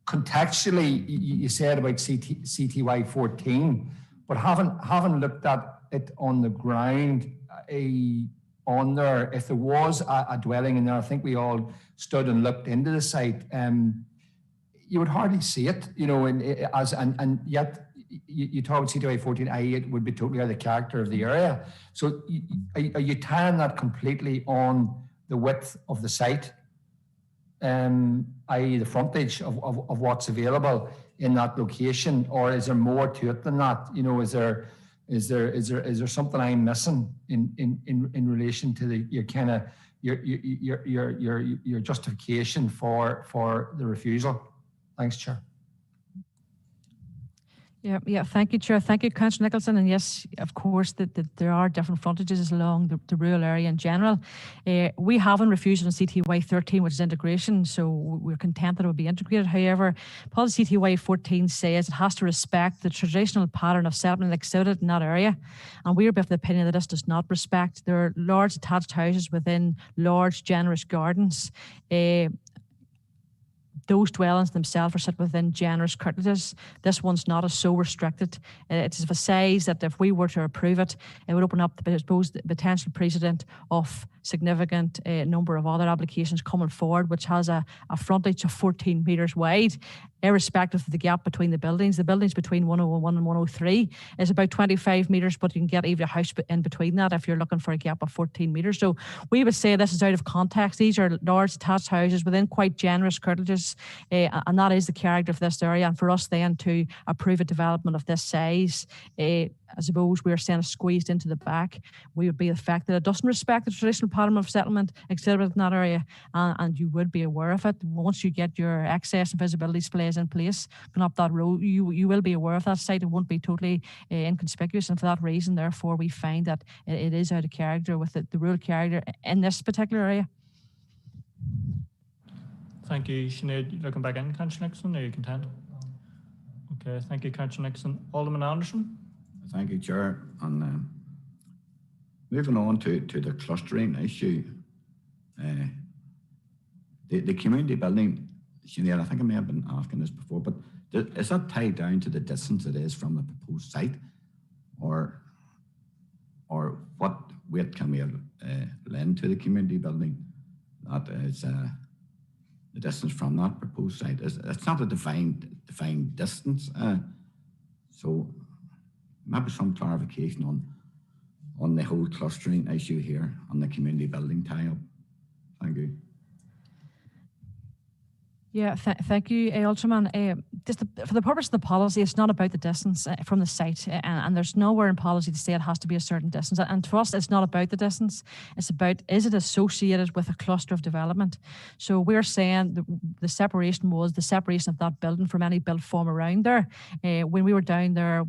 S9: contextually, you said about CTY 14, but haven't looked at it on the ground. On there, if there was a dwelling in there, I think we all stood and looked into the site. You would hardly see it, you know, and yet you talk about CTY 14, i.e. it would be totally out of the character of the area. So are you tying that completely on the width of the site, i.e. the frontage of what's available in that location, or is there more to it than that? You know, is there something I'm missing in relation to your justification for the refusal? Thanks, Chair.
S12: Yeah. Thank you, Chair. Thank you, Councillor Nicholson. And yes, of course, that there are different frontages along the rural area in general. We haven't refused on CTY 13, which is integration, so we're content that it will be integrated. However, policy CTY 14 says it has to respect the traditional pattern of settlement exhibited in that area, and we are of the opinion that this does not respect. There are large attached houses within large, generous gardens. Those dwellings themselves are set within generous curtilages. This one's not so restricted. It's of a size that if we were to approve it, it would open up the potential precedent of significant number of other applications coming forward, which has a frontage of 14 metres wide, irrespective of the gap between the buildings. The buildings between 101 and 103 is about 25 metres, but you can get even a house in between that if you're looking for a gap of 14 metres. So we would say this is out of context. These are large attached houses within quite generous curtilages, and that is the character of this area. And for us then to approve a development of this size, I suppose we're saying squeezed into the back, we would be the fact that it doesn't respect the traditional pattern of settlement exhibited in that area, and you would be aware of it. Once you get your access and visibility displays in place going up that road, you will be aware of that site. It won't be totally inconspicuous, and for that reason, therefore, we find that it is out of character with the rural character in this particular area.
S3: Thank you, Sinead. Looking back in, Councillor Nixon, are you content? Okay, thank you, Councillor Nixon. Alderman Anderson?
S6: Thank you, Chair. And moving on to the clustering issue, the community building, Sinead, I think I may have been asking this before, but is that tied down to the distance it is from the proposed site, or what weight can we lend to the community building that is the distance from that proposed site? It's not a defined distance, so maybe some clarification on the whole clustering issue here on the community building tie-up. Thank you.
S12: Yeah, thank you, Alderman. Just for the purpose of the policy, it's not about the distance from the site, and there's nowhere in policy to say it has to be a certain distance. And to us, it's not about the distance. It's about, is it associated with a cluster of development? So we're saying the separation was the separation of that building from any built form around there. When we were down there,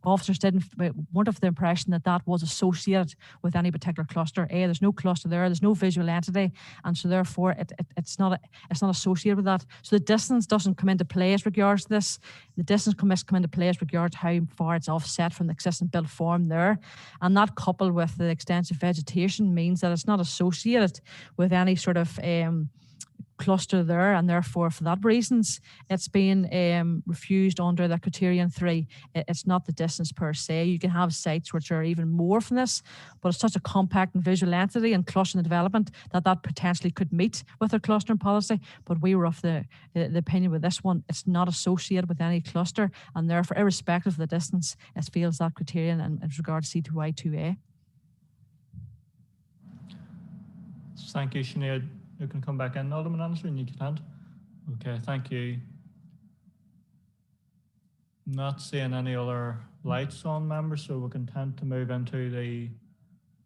S12: officers weren't of the impression that that was associated with any particular cluster. There's no cluster there, there's no visual entity, and so therefore it's not associated with that. So the distance doesn't come into play as regards to this. The distance come into play as regards how far it's offset from the existing built form there, and that coupled with the extensive vegetation means that it's not associated with any sort of cluster there, and therefore for that reasons it's been refused under the criterion 3. It's not the distance per se. You can have sites which are even more from this, but it's such a compact and visual entity and clustering development that potentially could meet with a clustering policy. But we were of the opinion with this one, it's not associated with any cluster, and therefore irrespective of the distance, it fails that criterion in regards to C2I2A.
S3: Thank you, Sinead. You can come back in, Alderman Anderson, you can hand. Okay, thank you. Not seeing any other lights on, members, so we can tend to move into the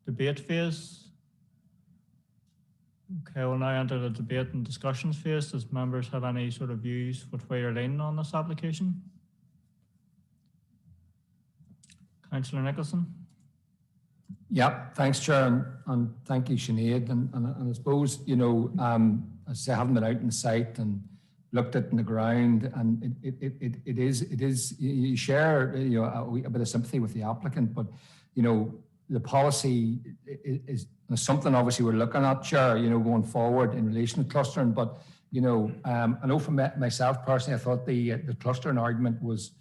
S3: debate phase. Okay, we'll now enter the debate and discussions phase. Does members have any sort of views which way you're leaning on this application? Councillor Nicholson?
S9: Yeah, thanks, Chair, and thank you, Sinead. And I suppose, you know, as I haven't been out in the site and looked at it in the ground, and it is you share, you know, a bit of sympathy with the applicant, but you know, the policy is something obviously we're looking at, Chair, you know, going forward in relation to clustering. But you know, I know from myself personally, I thought the clustering argument was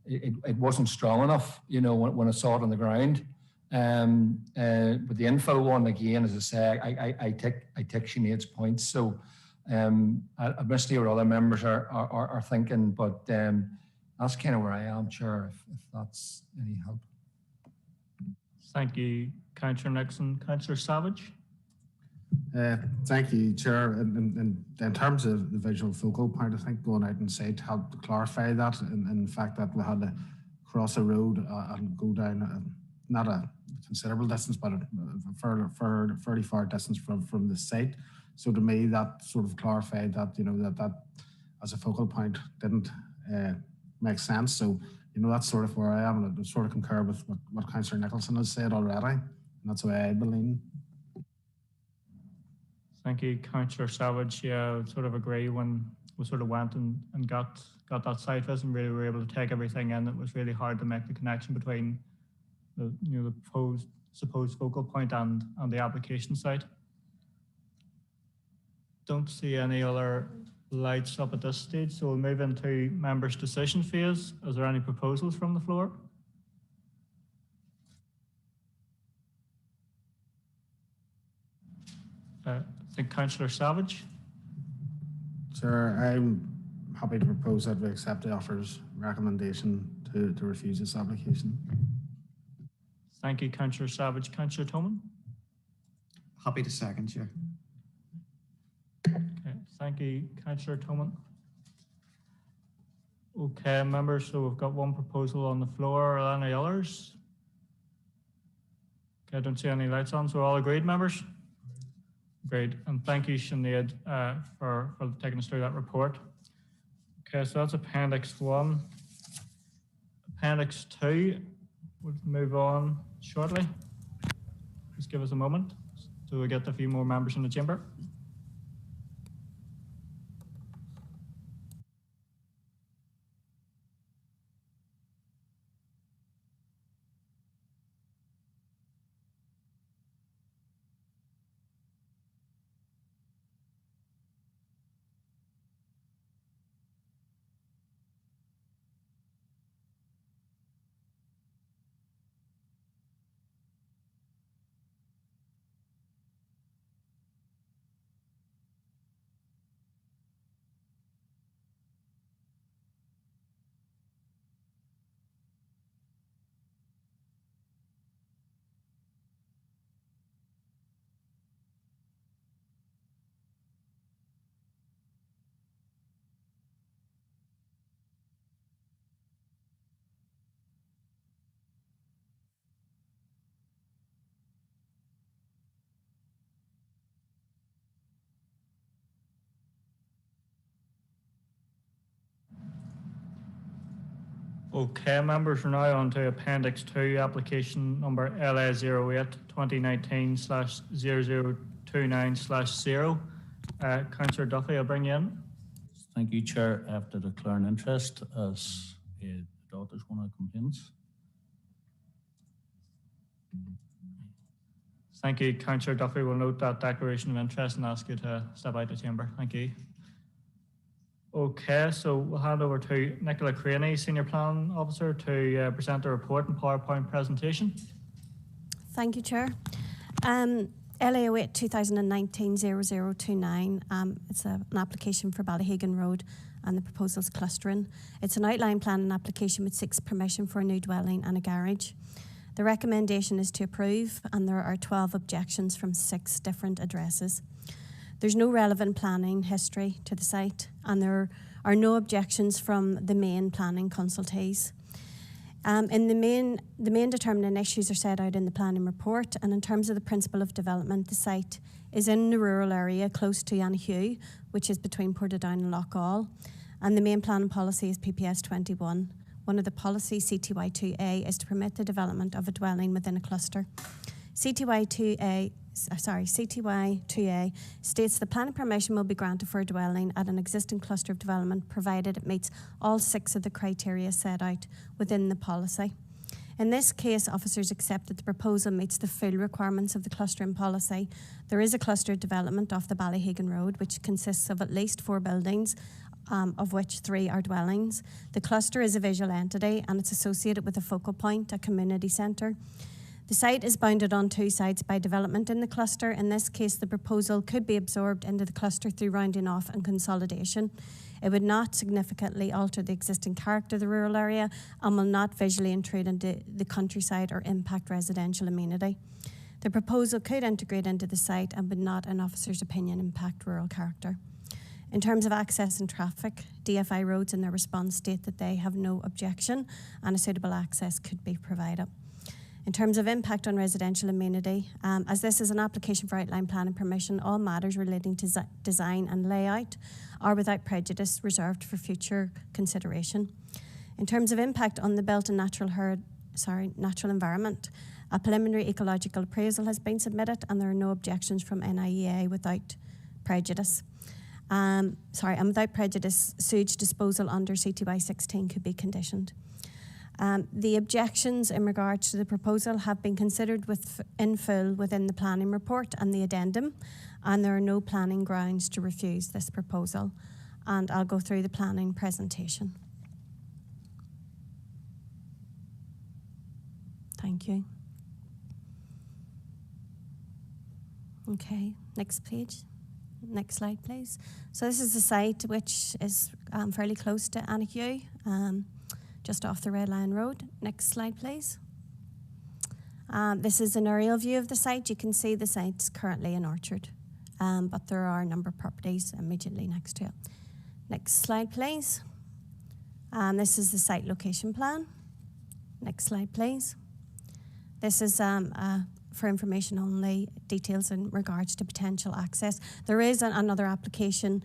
S9: it wasn't strong enough, you know, when I saw it on the ground. But the infill one, again, as I say, I take Sinead's points. So I'm going to see what other members are thinking, but that's kind of where I am, Chair, if that's any help.
S3: Thank you, Councillor Nixon. Councillor Savage?
S4: Thank you, Chair. In terms of the visual focal point, I think going out and site helped to clarify that, and the fact that we had to cross a road and go down not a considerable distance, but a fairly far distance from the site. So to me, that sort of clarified that, you know, that as a focal point didn't make sense. So, you know, that's sort of where I am, and I sort of concur with what Councillor Nicholson has said already, and that's the way I believe.
S3: Thank you, Councillor Savage. Yeah, I sort of agree. When we sort of went and got that site visit and really were able to take everything in, it was really hard to make the connection between the supposed focal point and the application site. Don't see any other lights up at this stage, so we'll move into members' decision phase. Is there any proposals from the floor? I think Councillor Savage.
S4: Sir, I'm happy to propose that we accept the offer's recommendation to refuse this application.
S3: Thank you, Councillor Savage. Councillor Toman?
S13: Happy to second, Chair.
S3: Okay, thank you, Councillor Toman. Okay, members, so we've got one proposal on the floor. Are there any others? Okay, I don't see any lights on, so all agreed, members? Agreed, and thank you, Sinead, for taking us through that report. Okay, so that's Appendix 1. Appendix 2, we'll move on shortly. Just give us a moment so we get a few more members in the chamber. Okay, members, we're now on to Appendix 2, application number LA08 2019/0029/0. Councillor Duffy, I'll bring you in.
S10: Thank you, Chair. I have to declare an interest as the daughter's one of the complainants.
S3: Thank you, Councillor Duffy. We'll note that declaration of interest and ask you to step out of the chamber. Thank you. Okay, so we'll hand over to Nicola Craney, Senior Plan Officer, to present the report and PowerPoint presentation.
S14: Thank you, Chair. LA08 2019/0029. It's an application for Ballyhagan Road and the proposal's clustering. It's an outline plan and application which seeks permission for a new dwelling and a garage. The recommendation is to approve, and there are 12 objections from 6 different addresses. There's no relevant planning history to the site, and there are no objections from the main planning consultees. In the main determining issues are set out in the planning report, and in terms of the principle of development, the site is in the rural area close to Anahue, which is between Portadown and Loughgall, and the main planning policy is PPS 21. One of the policies, CTY2A, is to permit the development of a dwelling within a cluster. CTY2A states the planning permission will be granted for a dwelling at an existing cluster of development provided it meets all 6 of the criteria set out within the policy. In this case, officers accept that the proposal meets the full requirements of the clustering policy. There is a cluster development off the Ballyhagan Road which consists of at least 4 buildings, of which 3 are dwellings. The cluster is a visual entity and it's associated with a focal point, a community centre. The site is bounded on 2 sides by development in the cluster. In this case, the proposal could be absorbed into the cluster through rounding off and consolidation. It would not significantly alter the existing character of the rural area and will not visually intrude into the countryside or impact residential amenity. The proposal could integrate into the site and would not, in officers' opinion, impact rural character. In terms of access and traffic, DFI Roads in their response state that they have no objection and a suitable access could be provided. In terms of impact on residential amenity, as this is an application for outline planning permission, all matters relating to design and layout are without prejudice reserved for future consideration. In terms of impact on the built and natural environment, a preliminary ecological appraisal has been submitted and there are no objections from NIEA without prejudice. And without prejudice, sewage disposal under CTY 16 could be conditioned. The objections in regards to the proposal have been considered in full within the planning report and the addendum, and there are no planning grounds to refuse this proposal. And I'll go through the planning presentation. Thank you. Okay, next page. Next slide, please. So this is the site which is fairly close to Anahue, just off the Red Lion Road. Next slide, please. This is an aerial view of the site. You can see the site's currently an orchard, but there are a number of properties immediately next to it. Next slide, please. This is the site location plan. Next slide, please. This is a for information only, details in regards to potential access. There is another application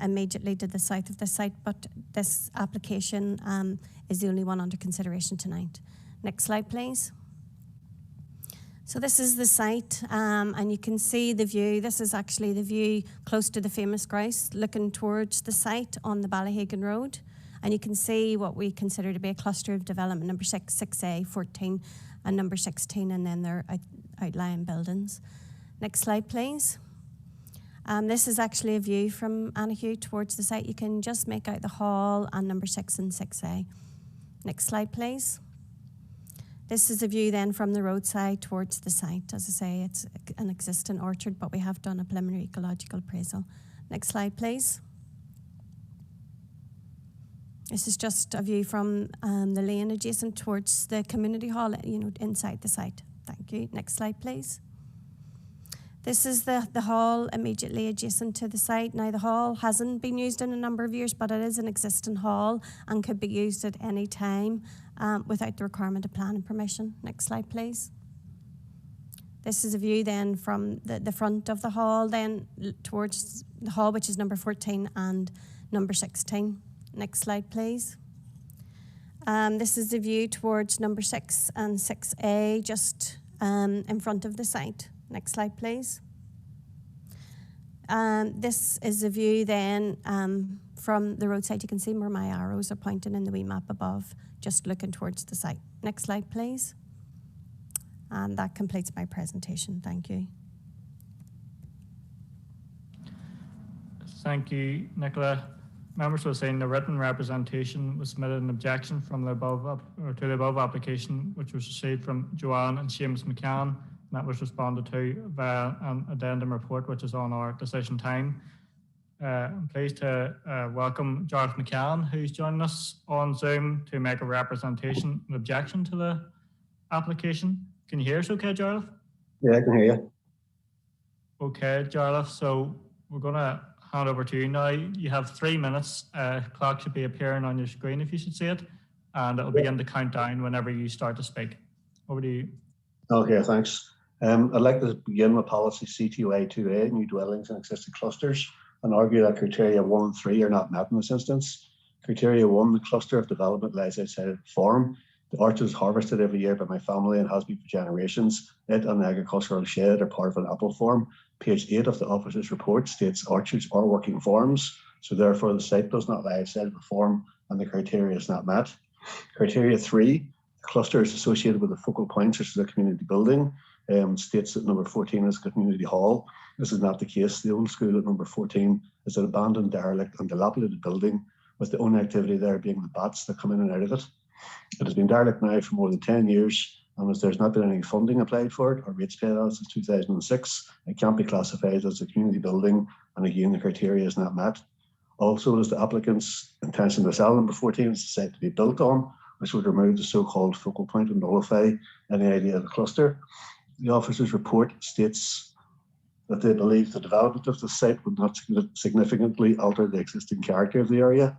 S14: immediately to the south of the site, but this application is the only one under consideration tonight. Next slide, please. So this is the site, and you can see the view. This is actually the view close to the famous grouse, looking towards the site on the Ballyhagan Road. And you can see what we consider to be a cluster of development, number 6, 6A, 14, and number 16, and then their outlying buildings. Next slide, please. This is actually a view from Anahue towards the site. You can just make out the hall and number 6 and 6A. Next slide, please. This is a view then from the roadside towards the site. As I say, it's an existing orchard, but we have done a preliminary ecological appraisal. Next slide, please. This is just a view from the lane adjacent towards the community hall, inside the site. Thank you. Next slide, please. This is the hall immediately adjacent to the site. Now, the hall hasn't been used in a number of years, but it is an existing hall and could be used at any time without the requirement of planning permission. Next slide, please. This is a view then from the front of the hall, then towards the hall, which is number 14 and number 16. Next slide, please. This is the view towards number 6 and 6A, just in front of the site. Next slide, please. This is a view then from the roadside. You can see where my arrows are pointing in the wee map above, just looking towards the site. Next slide, please. And that completes my presentation. Thank you.
S3: Thank you, Nicola. Members were saying the written representation was submitted an objection from the above to the above application, which was received from Joanne and Seamus McCann. And that was responded to via an addendum report, which is on our decision time. I'm pleased to welcome Jarlath McCann, who's joining us on Zoom to make a representation and objection to the application. Can you hear us okay, Jarlath?
S15: Yeah, I can hear you.
S3: Okay, Jarlath, so we're going to hand over to you now. You have 3 minutes. Clock should be appearing on your screen if you should see it, and it'll begin to count down whenever you start to speak. Over to you.
S15: Okay, thanks. I'd like to begin with policy CTY2A, new dwellings in existing clusters, and argue that criteria 1 and 3 are not met in this instance. Criteria 1, the cluster of development lies outside of the farm. The orchard is harvested every year by my family and has been for generations. It and the agricultural shed are part of an apple farm. Page 8 of the officer's report states orchards are working farms, so therefore the site does not lie outside of the farm and the criteria is not met. Criteria 3, the cluster is associated with a focal point such as a community building. States that number 14 is a community hall. This is not the case. The old school at number 14 is an abandoned, derelict and dilapidated building, with the only activity there being the bats that come in and out of it. It has been derelict now for more than 10 years, and as there's not been any funding applied for it or rates paid out since 2006, it can't be classified as a community building, and again the criteria is not met. Also, it is the applicant's intention to sell number 14 is the site to be built on, which would remove the so-called focal point and nullify any idea of a cluster. The officer's report states that they believe the development of the site would not significantly alter the existing character of the area.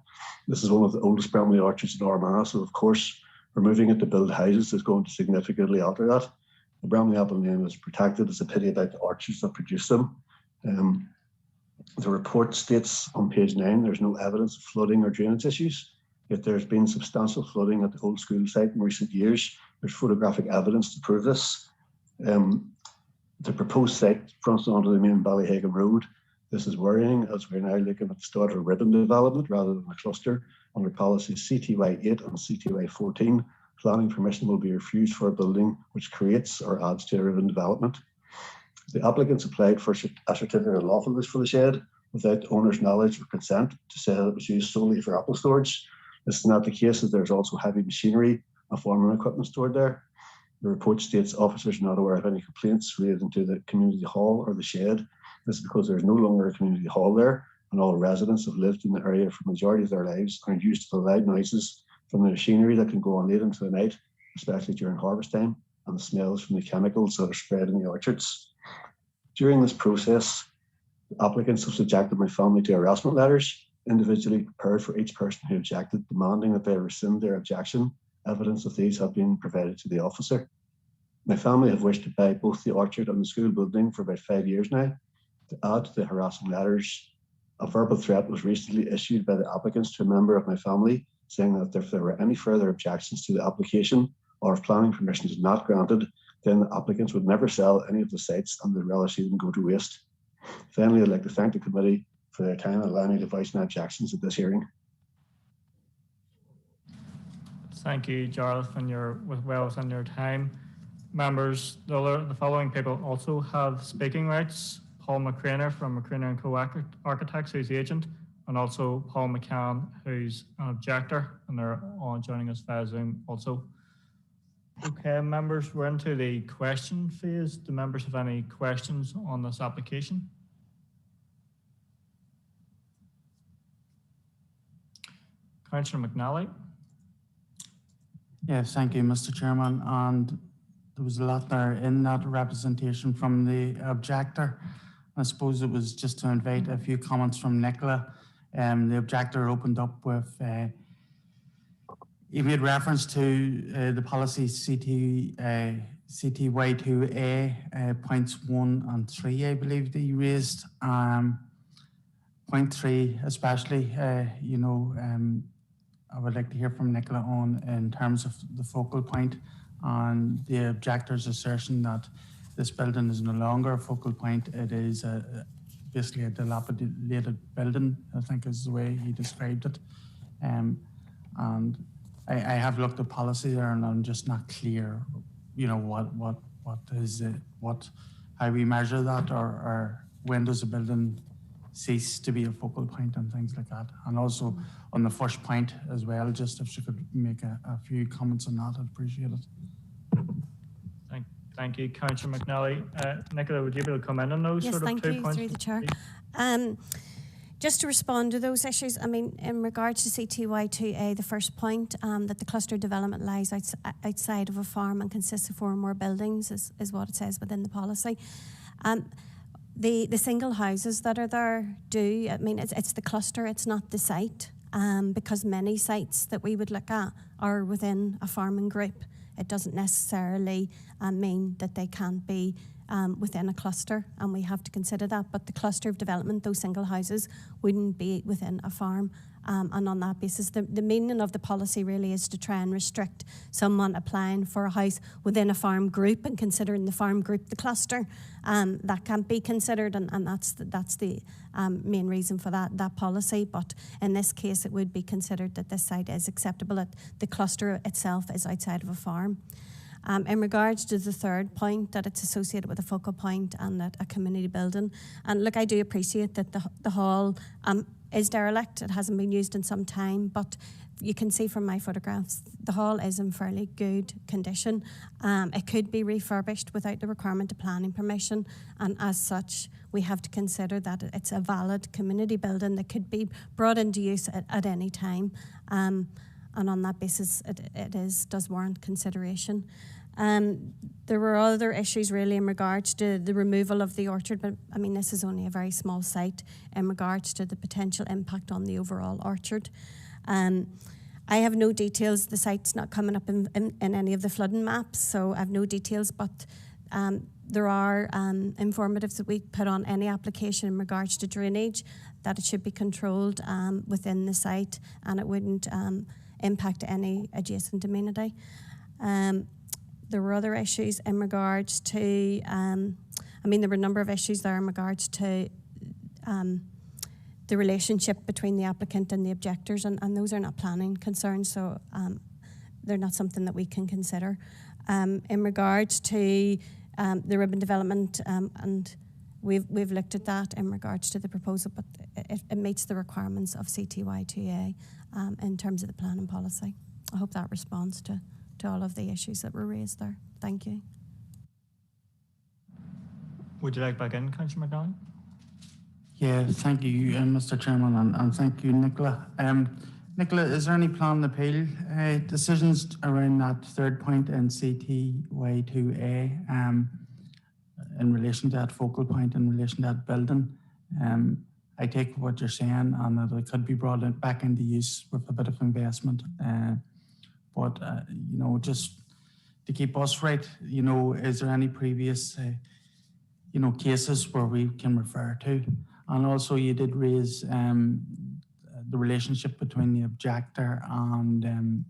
S15: This is one of the oldest Bramley orchards in Armagh, so of course removing it to build houses is going to significantly alter that. The Bramley apple name is protected. It's a pity about the orchards that produce them. The report states on page 9 there's no evidence of flooding or drainage issues, yet there's been substantial flooding at the old school site in recent years. There's photographic evidence to prove this. The proposed site fronts onto the main Ballyhagan Road. This is worrying as we're now looking at the start of a ribbon development rather than a cluster. Under policies CTY8 and CTY14, planning permission will be refused for a building which creates or adds to a ribbon development. The applicants applied for a certificate of lawfulness for the shed without the owner's knowledge or consent to say that it was used solely for apple storage. This is not the case, as there's also heavy machinery and farming equipment stored there. The report states officers are not aware of any complaints relating to the community hall or the shed. This is because there's no longer a community hall there, and all residents have lived in the area for the majority of their lives and are used to the loud noises from the machinery that can go on late into the night, especially during harvest time, and the smells from the chemicals that are spread in the orchards. During this process, the applicants have subjected my family to harassment letters, individually prepared for each person who objected, demanding that they rescind their objection. Evidence of these have been provided to the officer. My family have wished to buy both the orchard and the school building for about 5 years now. To add to the harassing letters, a verbal threat was recently issued by the applicants to a member of my family, saying that if there were any further objections to the application or if planning permission is not granted, then the applicants would never sell any of the sites and the relish even go to waste. Finally, I'd like to thank the committee for their time and allowing me to voice my objections at this hearing.
S3: Thank you, Jonathan. You're well within your time. Members, the following people also have speaking rights. Paul McCraner from McCraner & Co Architects, who's the agent, and also Paul McCann, who's an objector, and they're all joining us via Zoom also. Okay, members, we're into the question phase. Do members have any questions on this application? Councillor McNally.
S16: Yes, thank you, Mr. Chairman. And there was a lot there in that representation from the objector. I suppose it was just to invite a few comments from Nicola. The objector opened up with, he made reference to the policy CTY2A, points 1 and 3, I believe that he raised. Point 3 especially, I would like to hear from Nicola on in terms of the focal point and the objector's assertion that this building is no longer a focal point. It is basically a dilapidated building, I think is the way he described it. And I have looked at policy there and I'm just not clear, what is it, how we measure that or when does a building cease to be a focal point and things like that. And also on the first point as well, just if she could make a few comments on that, I'd appreciate it.
S3: Thank you, Councillor McNally. Nicola, would you be able to comment on those sort of 2 points?
S14: Yes, thank you, through the Chair. Just to respond to those issues, in regards to CTY2A, the first point, that the cluster development lies outside of a farm and consists of 4 or more buildings is what it says within the policy. The single houses that are there it's the cluster, it's not the site, because many sites that we would look at are within a farming group. It doesn't necessarily mean that they can't be within a cluster, and we have to consider that. But the cluster of development, those single houses, wouldn't be within a farm. And on that basis, the meaning of the policy really is to try and restrict someone applying for a house within a farm group and considering the farm group the cluster. That can't be considered, and that's the main reason for that policy. But in this case, it would be considered that this site is acceptable, that the cluster itself is outside of a farm. In regards to the third point, that it's associated with a focal point and that a community building. And look, I do appreciate that the hall is derelict. It hasn't been used in some time, but you can see from my photographs, the hall is in fairly good condition. It could be refurbished without the requirement of planning permission, and as such, we have to consider that it's a valid community building that could be brought into use at any time. And on that basis, it does warrant consideration. There were other issues really in regards to the removal of the orchard, but this is only a very small site in regards to the potential impact on the overall orchard. I have no details. The site's not coming up in any of the flooding maps, so I have no details, but there are informatives that we put on any application in regards to drainage, that it should be controlled within the site and it wouldn't impact any adjacent amenity. There were other issues in regards to, there were a number of issues there in regards to the relationship between the applicant and the objectors, and those are not planning concerns, so they're not something that we can consider. In regards to the ribbon development, and we've looked at that in regards to the proposal, but it meets the requirements of CTY2A in terms of the planning policy. I hope that responds to all of the issues that were raised there. Thank you.
S3: Would you like back in, Councillor McNally?
S16: Yeah, thank you, Mr. Chairman, and thank you, Nicola. Nicola, is there any planned appeal decisions around that third point in CTY2A in relation to that focal point, in relation to that building? I take what you're saying, and that it could be brought back into use with a bit of investment. But just to keep us right, you know, is there any previous, you know, cases where we can refer to? And also you did raise the relationship between the objector and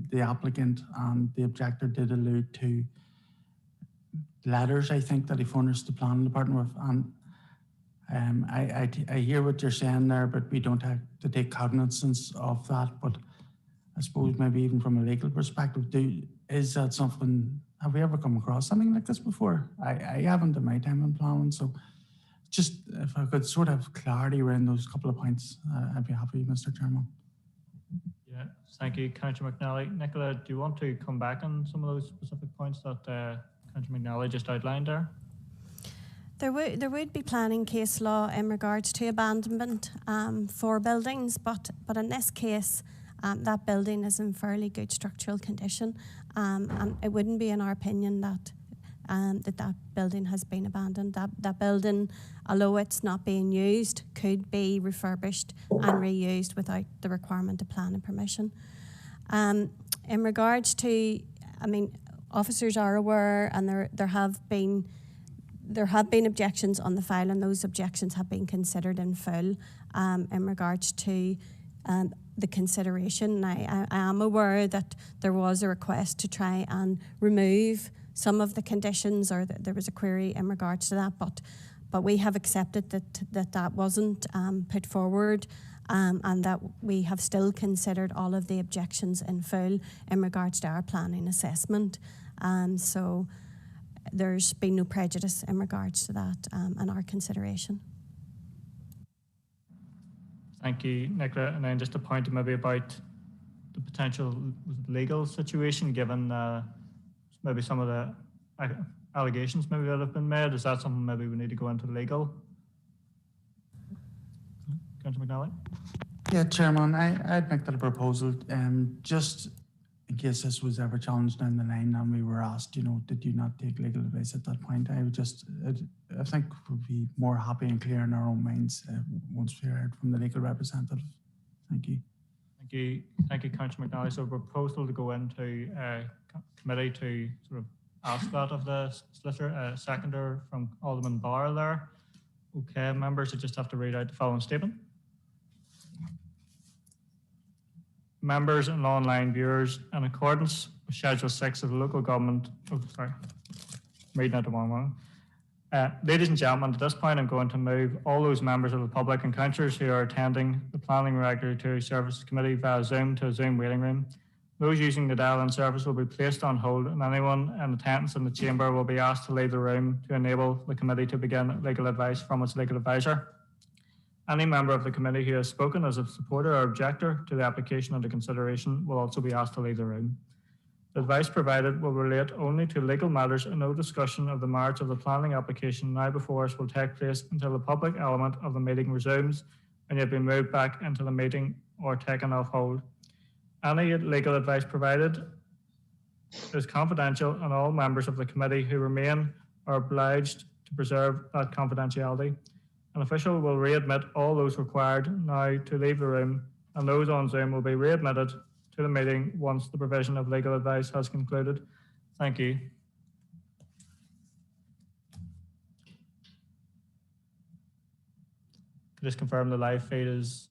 S16: the applicant, and the objector did allude to letters, I think, that he furnished the planning department with. And I hear what you're saying there, but we don't have to take cognizance of that. But I suppose maybe even from a legal perspective, is that something, have we ever come across something like this before? I haven't in my time in planning, so just if I could sort of clarity around those couple of points, I'd be happy, Mr. Chairman.
S3: Yeah, thank you, Councillor McNally. Nicola, do you want to come back on some of those specific points that Councillor McNally just outlined there?
S14: There would be planning case law in regards to abandonment for buildings, but in this case, that building is in fairly good structural condition, and it wouldn't be in our opinion that that building has been abandoned. That building, although it's not being used, could be refurbished and reused without the requirement of planning permission. In regards to, I mean, officers are aware, and there have been objections on the file, and those objections have been considered in full in regards to the consideration. I am aware that there was a request to try and remove some of the conditions, or that there was a query in regards to that, but we have accepted that wasn't put forward, and that we have still considered all of the objections in full in regards to our planning assessment. So there's been no prejudice in regards to that and our consideration.
S3: Thank you, Nicola. And then just a point maybe about the potential legal situation, given maybe some of the allegations maybe that have been made. Is that something maybe we need to go into legal? Councillor McNally?
S16: Yeah, Chairman, I'd make that a proposal, just in case this was ever challenged down the line and we were asked, you know, did you not take legal advice at that point? I think we'd be more happy and clear in our own minds once we heard from the legal representative. Thank you.
S3: Thank you. Thank you, Councillor McNally. So a proposal to go into committee to sort of ask that of the solicitor, seconder from Alderman Barr there. Okay, members, I just have to read out the following statement. Members and online viewers, in accordance with Schedule 6 of the local government, reading out the wrong one. Ladies and gentlemen, at this point I'm going to move all those members of the public and councillors who are attending the Planning Regulatory Services Committee via Zoom to a Zoom waiting room. Those using the dial-in service will be placed on hold, and anyone in attendance in the chamber will be asked to leave the room to enable the committee to begin legal advice from its legal advisor. Any member of the committee who has spoken as a supporter or objector to the application under consideration will also be asked to leave the room. The advice provided will relate only to legal matters, and no discussion of the merits of the planning application now before us will take place until the public element of the meeting resumes and you have been moved back into the meeting or taken off hold. Any legal advice provided is confidential, and all members of the committee who remain are obliged to preserve that confidentiality. An official will readmit all those required now to leave the room, and those on Zoom will be readmitted to the meeting once the provision of legal advice has concluded. Thank you. Just confirm the live feed is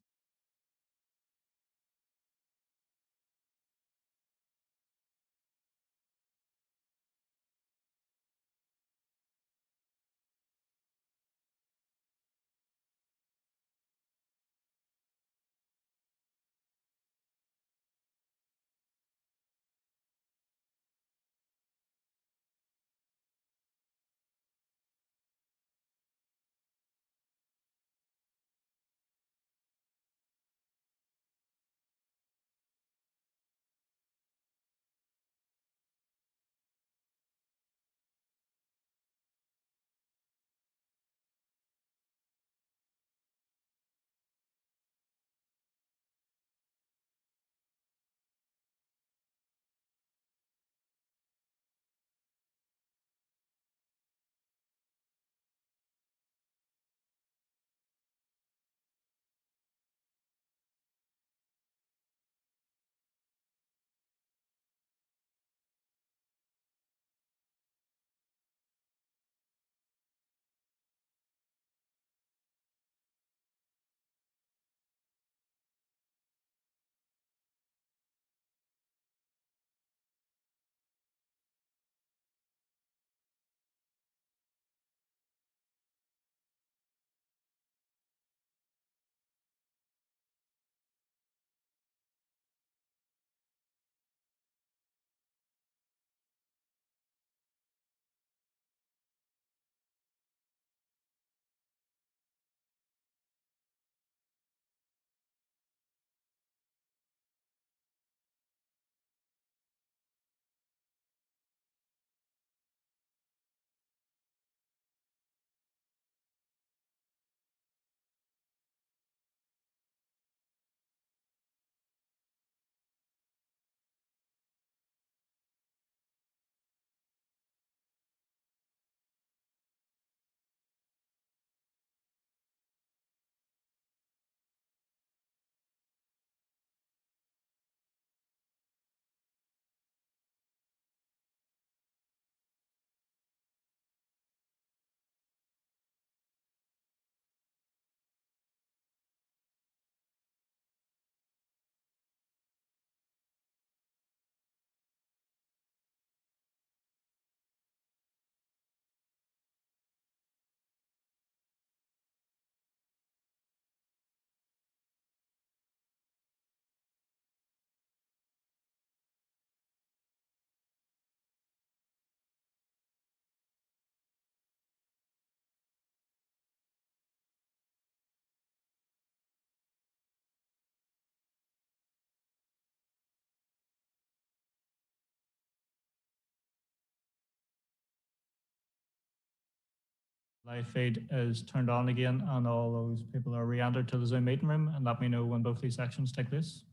S3: Live feed is turned on again and all those people are re-entered to the Zoom meeting room, and let me know when both these sections take place.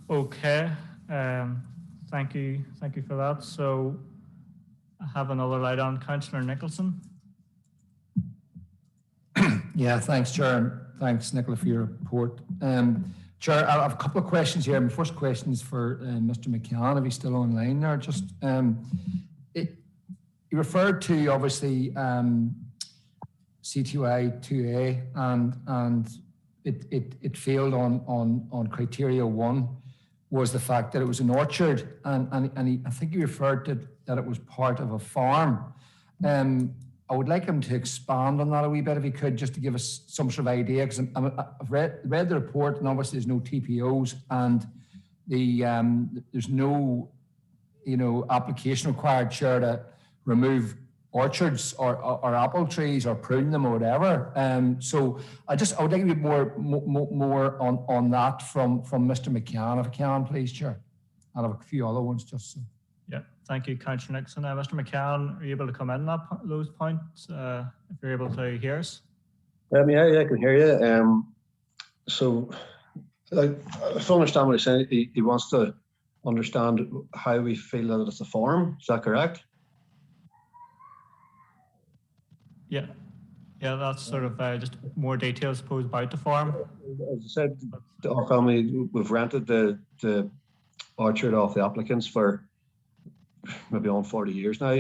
S3: Okay, thank you for that. So I have another light on. Councillor Nicholson.
S9: Yeah, thanks, Chair, and thanks, Nicola, for your report. Chair, I have a couple of questions here. My first question is for Mr. McCann, if he's still online there. Just you referred to obviously CTY 2A, and it failed on criteria 1 was the fact that it was an orchard, and I think you referred to that it was part of a farm. I would like him to expand on that a wee bit, if he could, just to give us some sort of idea, because I've read the report, and obviously there's no TPOs, and there's no application required, Chair, to remove orchards or apple trees or prune them or whatever. So I would like a bit more on that from Mr. McCann, if I can, please, Chair. I'll have a few other ones just so.
S3: Yeah, thank you, Councillor Nixon. Mr. McCann, are you able to come in those points if you're able to hear us?
S15: Yeah, I can hear you. So, if I understand what he's saying, he wants to understand how we feel that it's a farm. Is that correct? Yeah, that's sort of just more details, I suppose, about the farm. As I said, our family, we've rented the orchard off the applicants for maybe on 40 years now.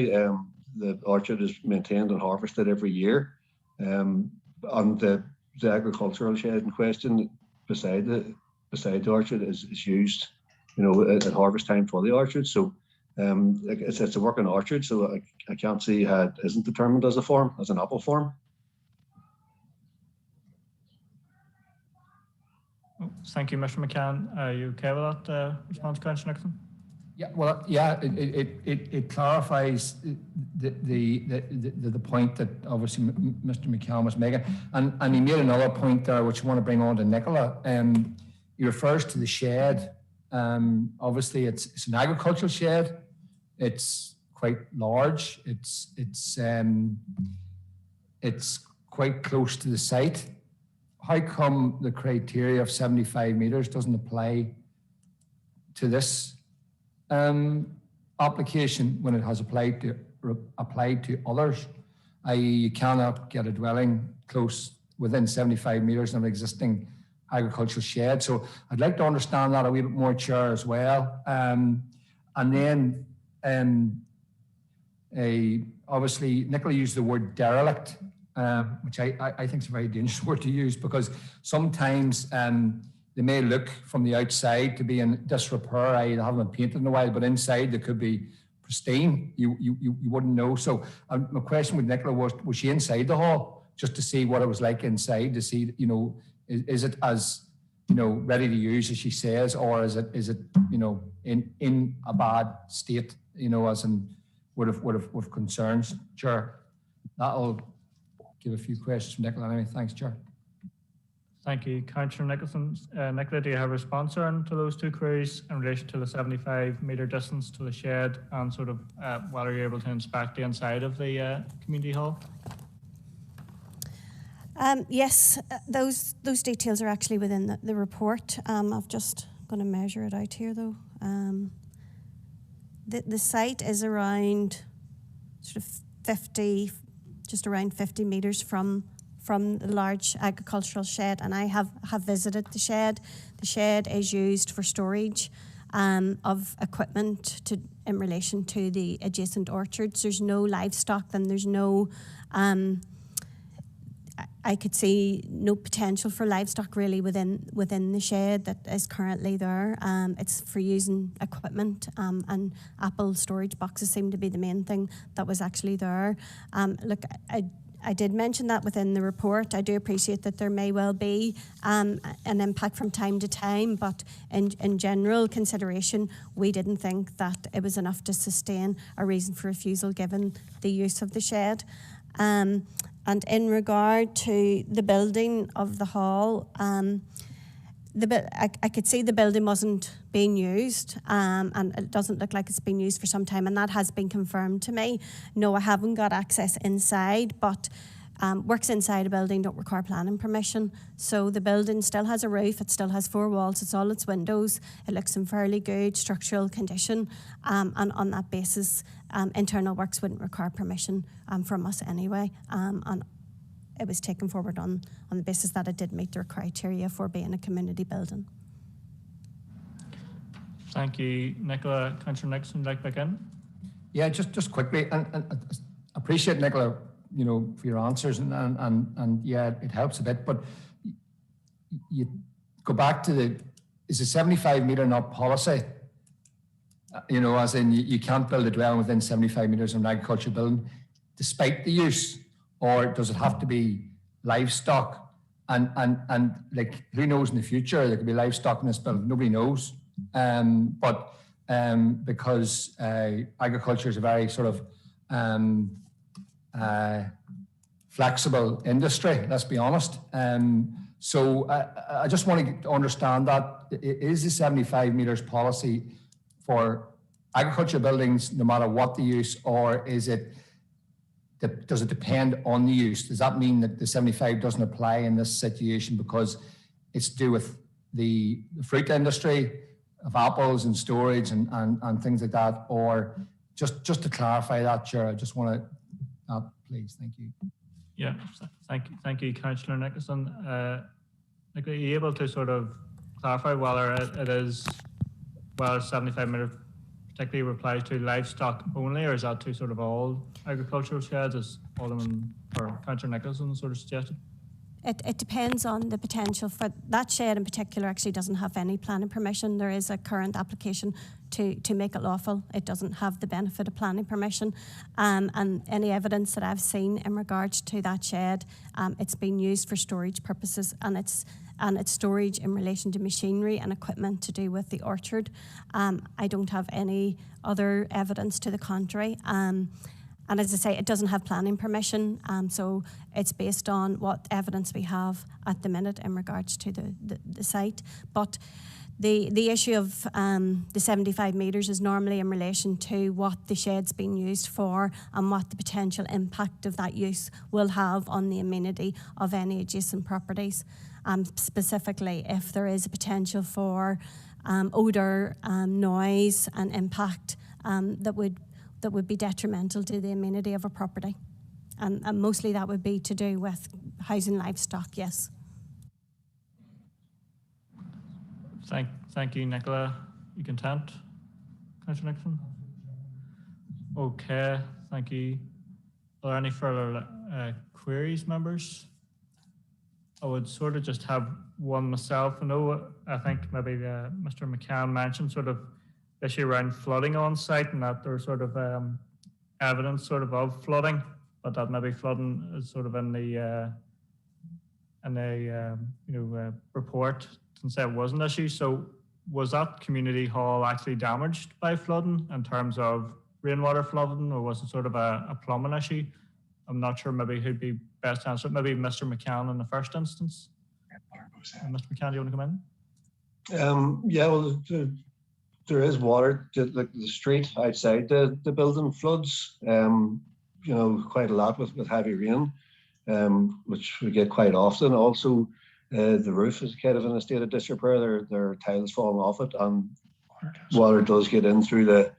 S15: The orchard is maintained and harvested every year. And the agricultural shed in question beside the orchard is used, at harvest time for the orchard. So it's a working orchard, so I can't see how it isn't determined as a farm, as an apple farm. Thank you, Mr. McCann. Are you okay with that response, Councillor Nixon?
S9: Yeah, well, yeah, it clarifies the point that obviously Mr. McCann was making, and he made another point there which I want to bring on to Nicola. He refers to the shed. Obviously, it's an agricultural shed. It's quite large. It's quite close to the site. How come the criteria of 75 metres doesn't apply to this application when it has applied to others? I.e., you cannot get a dwelling close within 75 metres of an existing agricultural shed. So I'd like to understand that a wee bit more, Chair, as well. And then obviously Nicola used the word derelict, which I think is a very dangerous word to use, because sometimes they may look from the outside to be in disrepair, i.e. they haven't been painted in a while, but inside they could be pristine. You wouldn't know. So my question with Nicola was she inside the hall, just to see what it was like inside, to see, is it as, ready to use as she says, or is it in a bad state, as in would have concerns? Chair, that'll give a few questions from Nicola anyway. Thanks, Chair.
S3: Thank you, Councillor Nicholson. Nicola, do you have a response to those two queries in relation to the 75-metre distance to the shed and sort of whether you're able to inspect the inside of the community hall?
S14: Yes, those details are actually within the report. I'm just going to measure it out here, though. The site is around sort of 50, just around 50 metres from the large agricultural shed, and I have visited the shed. The shed is used for storage of equipment in relation to the adjacent orchards. There's no livestock, and there's no, I could see no potential for livestock really within the shed that is currently there. It's for using equipment, and apple storage boxes seem to be the main thing that was actually there. Look, I did mention that within the report. I do appreciate that there may well be an impact from time to time, but in general consideration, we didn't think that it was enough to sustain a reason for refusal given the use of the shed. And in regard to the building of the hall, I could see the building wasn't being used, and it doesn't look like it's been used for some time, and that has been confirmed to me. No, I haven't got access inside, but works inside a building don't require planning permission. So the building still has a roof, it still has 4 walls, it's all its windows, it looks in fairly good structural condition, and on that basis, internal works wouldn't require permission from us anyway. And it was taken forward on the basis that it did meet their criteria for being a community building.
S3: Thank you, Nicola. Councillor Nixon, would you like back in?
S9: Yeah, just quickly, and I appreciate, Nicola, you know, for your answers, and yeah, it helps a bit, but you go back to is a 75 metre not policy? You know, as in you can't build a dwelling within 75 metres of an agricultural building, despite the use, or does it have to be livestock? And like, who knows in the future, there could be livestock in this building, nobody knows. Because agriculture is a very sort of flexible industry, let's be honest. So I just want to understand that. Is the 75 metres policy for agriculture buildings no matter what the use, or is it, does it depend on the use? Does that mean that the 75 doesn't apply in this situation because it's to do with the fruit industry of apples and storage and things like that? Or just to clarify that, Chair, I just want to, please, thank you.
S3: Yeah, thank you, Councillor Nicholson. Nicola, are you able to sort of clarify whether it is, whether 75 metre particularly applies to livestock only, or is that to sort of all agricultural sheds, as Alderman or Councillor Nicholson sort of suggested?
S14: It depends on the potential for that shed in particular. Actually doesn't have any planning permission. There is a current application to make it lawful. It doesn't have the benefit of planning permission, and any evidence that I've seen in regards to that shed, it's been used for storage purposes, and it's storage in relation to machinery and equipment to do with the orchard. I don't have any other evidence to the contrary. And as I say, it doesn't have planning permission, so it's based on what evidence we have at the minute in regards to the site. But the issue of the 75 metres is normally in relation to what the shed's been used for and what the potential impact of that use will have on the amenity of any adjacent properties. Specifically, if there is a potential for odour, noise and impact that would be detrimental to the amenity of a property. And mostly that would be to do with housing livestock, yes.
S3: Thank you, Nicola. You content, Councillor Nixon? Okay, thank you. Are there any further queries, members? I would sort of just have one myself. I think maybe Mr. McCann mentioned sort of issue around flooding on site, and that there's sort of evidence sort of flooding, but that maybe flooding is sort of in the report and say it was an issue. So was that community hall actually damaged by flooding in terms of rainwater flooding, or was it sort of a plumbing issue? I'm not sure maybe who'd be best to answer it. Maybe Mr. McCann in the first instance. Mr. McCann, do you want to come in?
S15: Yeah, well, there is water, like the street outside the building floods, quite a lot with heavy rain, which we get quite often. Also, the roof is kind of in a state of disrepair. There are tiles falling off it, and water does get in through the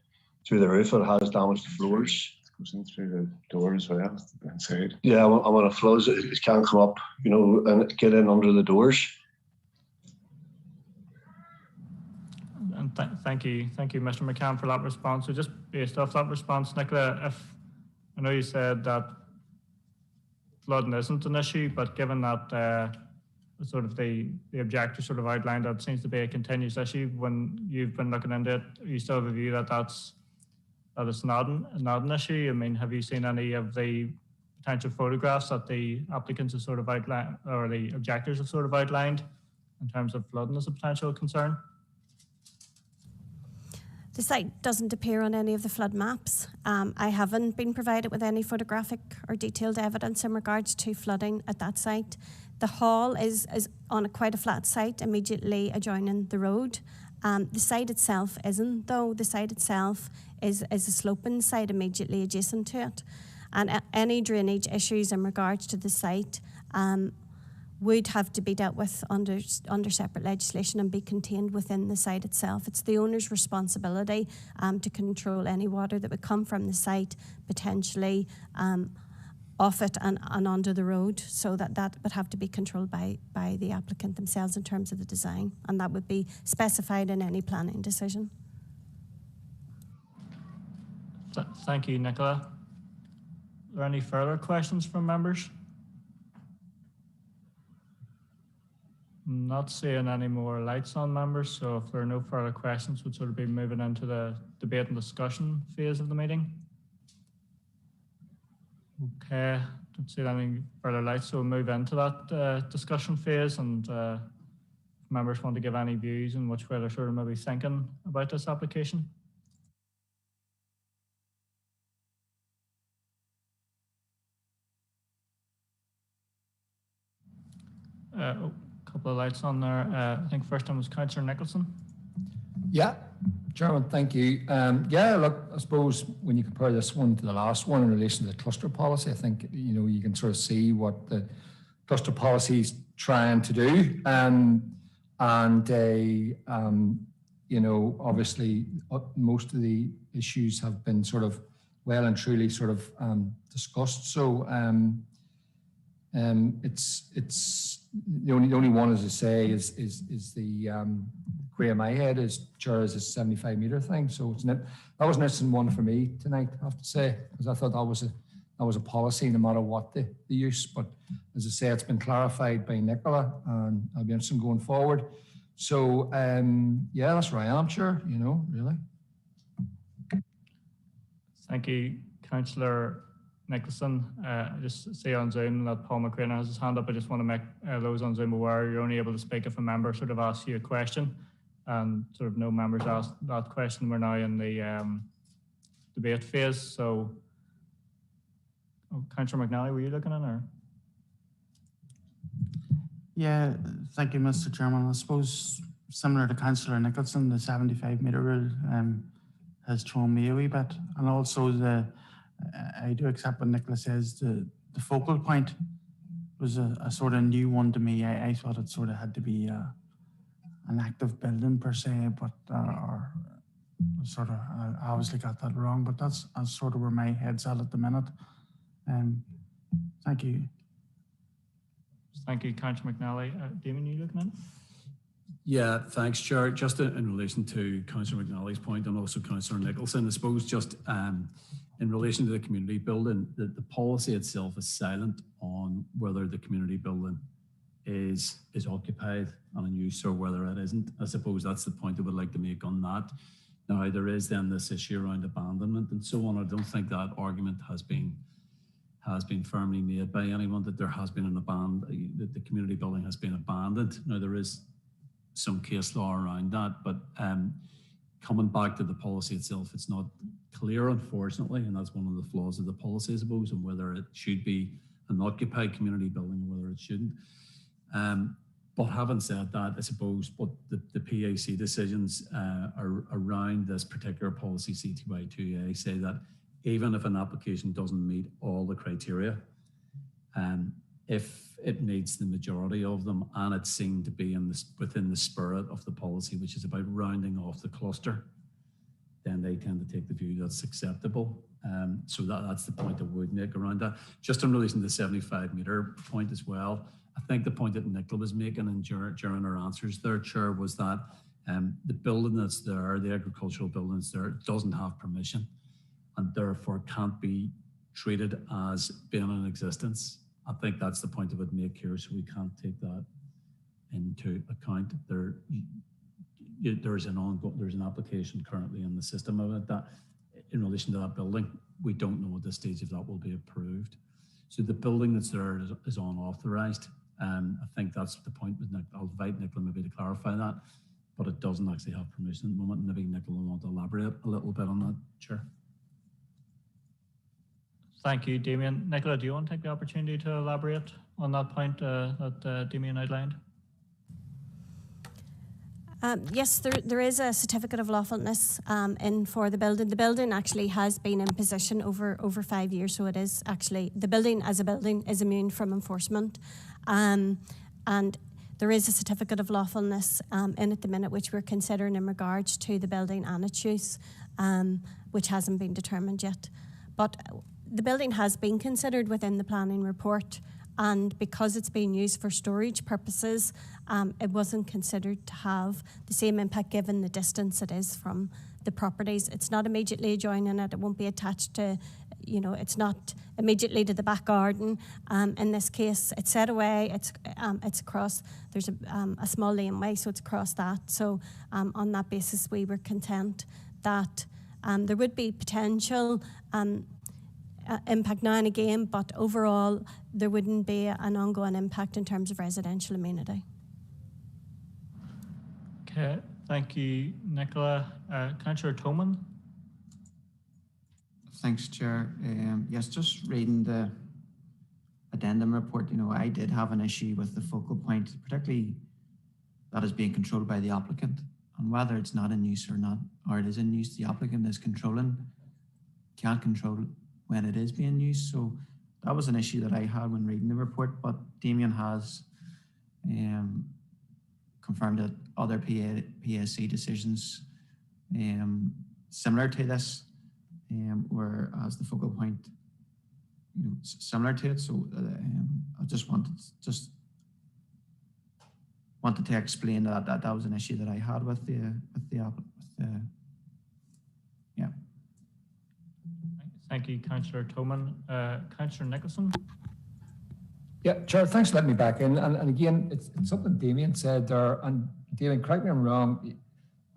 S15: roof. It has damaged the floors.
S17: It goes in through the door as well, inside.
S15: Yeah, and when it floods, it can't come up, and get in under the doors.
S3: And thank you, Mr. McCann, for that response. So just based off that response, Nicola, I know you said that flooding isn't an issue, but given that sort of the objector sort of outlined that seems to be a continuous issue when you've been looking into it, you still have a view that it's not an issue? I mean, have you seen any of the potential photographs that the applicants have sort of outlined, or the objectors have sort of outlined, in terms of flooding as a potential concern?
S14: The site doesn't appear on any of the flood maps. I haven't been provided with any photographic or detailed evidence in regards to flooding at that site. The hall is on quite a flat site immediately adjoining the road. The site itself isn't, though. The site itself is a sloping site immediately adjacent to it. And any drainage issues in regards to the site would have to be dealt with under separate legislation and be contained within the site itself. It's the owner's responsibility to control any water that would come from the site, potentially off it and onto the road, so that would have to be controlled by the applicant themselves in terms of the design, and that would be specified in any planning decision.
S3: Thank you, Nicola. Are there any further questions from members? I'm not seeing any more lights on, members, so if there are no further questions, we'll sort of be moving into the debate and discussion phase of the meeting. Okay, don't see any further lights, so we'll move into that discussion phase, and if members want to give any views in which way they're sort of maybe thinking about this application. Couple of lights on there. I think first time was Councillor Nicholson.
S9: Yeah, Chairman, thank you. Yeah, look, I suppose when you compare this one to the last one in relation to the cluster policy, I think, you know, you can sort of see what the cluster policy is trying to do. You know, obviously most of the issues have been sort of well and truly sort of discussed. So it's the only one, as I say, is the Quay of my head is Chair is a 75-metre thing. So it's that was an interesting one for me tonight, I have to say, because I thought that was a policy no matter what the use. But as I say, it's been clarified by Nicola, and I'll be interested in going forward. So yeah, that's where I am, Chair. You know, really.
S3: Thank you, Councillor Nicholson. I just see on Zoom that Paul McCrae has his hand up. I just want to make those on Zoom aware you're only able to speak if a member sort of asks you a question, and sort of no members asked that question. We're now in the debate phase. So, Councillor McNally, were you looking in, or?
S16: Yeah, thank you, Mr. Chairman. I suppose similar to Councillor Nicholson, the 75-metre rule has thrown me a wee bit, and also I do accept what Nicola says. The focal point was a sort of new one to me. I thought it sort of had to be an active building per se, but or sort of I obviously got that wrong. But that's sort of where my head's at the minute. Thank you.
S3: Thank you, Councillor McNally. Damien, you looking at?
S5: Yeah, thanks, Chair. Just in relation to Councillor McNally's point and also Councillor Nicholson, I suppose just in relation to the community building, the policy itself is silent on whether the community building is occupied and in use or whether it isn't. I suppose that's the point I would like to make on that. Now, there is then this issue around abandonment and so on. I don't think that argument has been firmly made by anyone that there has been that the community building has been abandoned. Now, there is some case law around that, but coming back to the policy itself, it's not clear, unfortunately, and that's one of the flaws of the policy, I suppose, and whether it should be an occupied community building or whether it shouldn't. But having said that, I suppose what the PAC decisions around this particular policy, CTY2A, say that even if an application doesn't meet all the criteria, if it meets the majority of them and it's seen to be within the spirit of the policy, which is about rounding off the cluster, then they tend to take the view that's acceptable. So that's the point I would make around that. Just in relation to the 75-metre point as well, I think the point that Nicola was making and during her answers there, Chair, was that the building that's there, the agricultural building that's there, doesn't have permission and therefore can't be treated as being in existence. I think that's the point I would make here, so we can't take that into account. There's an application currently in the system of it that, in relation to that building, we don't know at this stage if that will be approved. So the building that's there is unauthorised. I think that's the point. I'll invite Nicola maybe to clarify that. but it doesn't actually have permission at the moment. Maybe Nicola will want to elaborate a little bit on that, Chair.
S3: Thank you, Damien. Nicola, do you want to take the opportunity to elaborate on that point that Damien outlined?
S14: Yes, there is a certificate of lawfulness in for the building. The building actually has been in position over 5 years, so it is actually, the building as a building is immune from enforcement. And there is a certificate of lawfulness in at the minute, which we're considering in regards to the building and its use, which hasn't been determined yet. But the building has been considered within the planning report, and because it's being used for storage purposes, it wasn't considered to have the same impact given the distance it is from the properties. It's not immediately adjoining it. It won't be attached to, it's not immediately to the back garden. In this case, it's set away. It's across. There's a small laneway, so it's across that. So on that basis, we were content that there would be potential impact now and again, but overall there wouldn't be an ongoing impact in terms of residential amenity.
S3: Okay, thank you, Nicola. Councillor Toman.
S13: Thanks, Chair. Yes, just reading the addendum report, I did have an issue with the focal point, particularly that is being controlled by the applicant, and whether it's not in use or not, or it is in use, the applicant is can't control when it is being used. So that was an issue that I had when reading the report, but Damien has confirmed that other PSC decisions similar to this, whereas the focal point, similar to it. So I just wanted to explain that was an issue that I had with the yeah.
S3: Thank you, Councillor Toman. Councillor Nicholson.
S9: Yeah, Chair, thanks for letting me back in. And again, it's something Damien said there, and Damien, correct me if I'm wrong,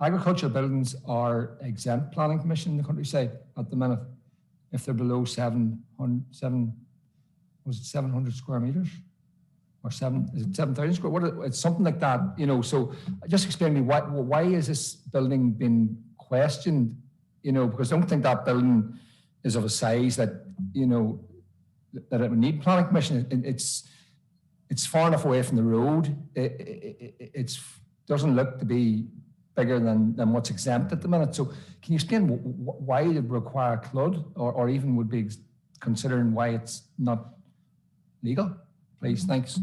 S9: agricultural buildings are exempt planning permission in the countryside at the minute if they're below 700 square meters? Or is it 7,000 square? It's something like that, So just explain to me why is this building being questioned? Because I don't think that building is of a size that that it would need planning permission. It's far enough away from the road. It doesn't look to be bigger than what's exempt at the minute. So can you explain why it would require a CLUD, or even would be considering why it's not legal? Please, thanks.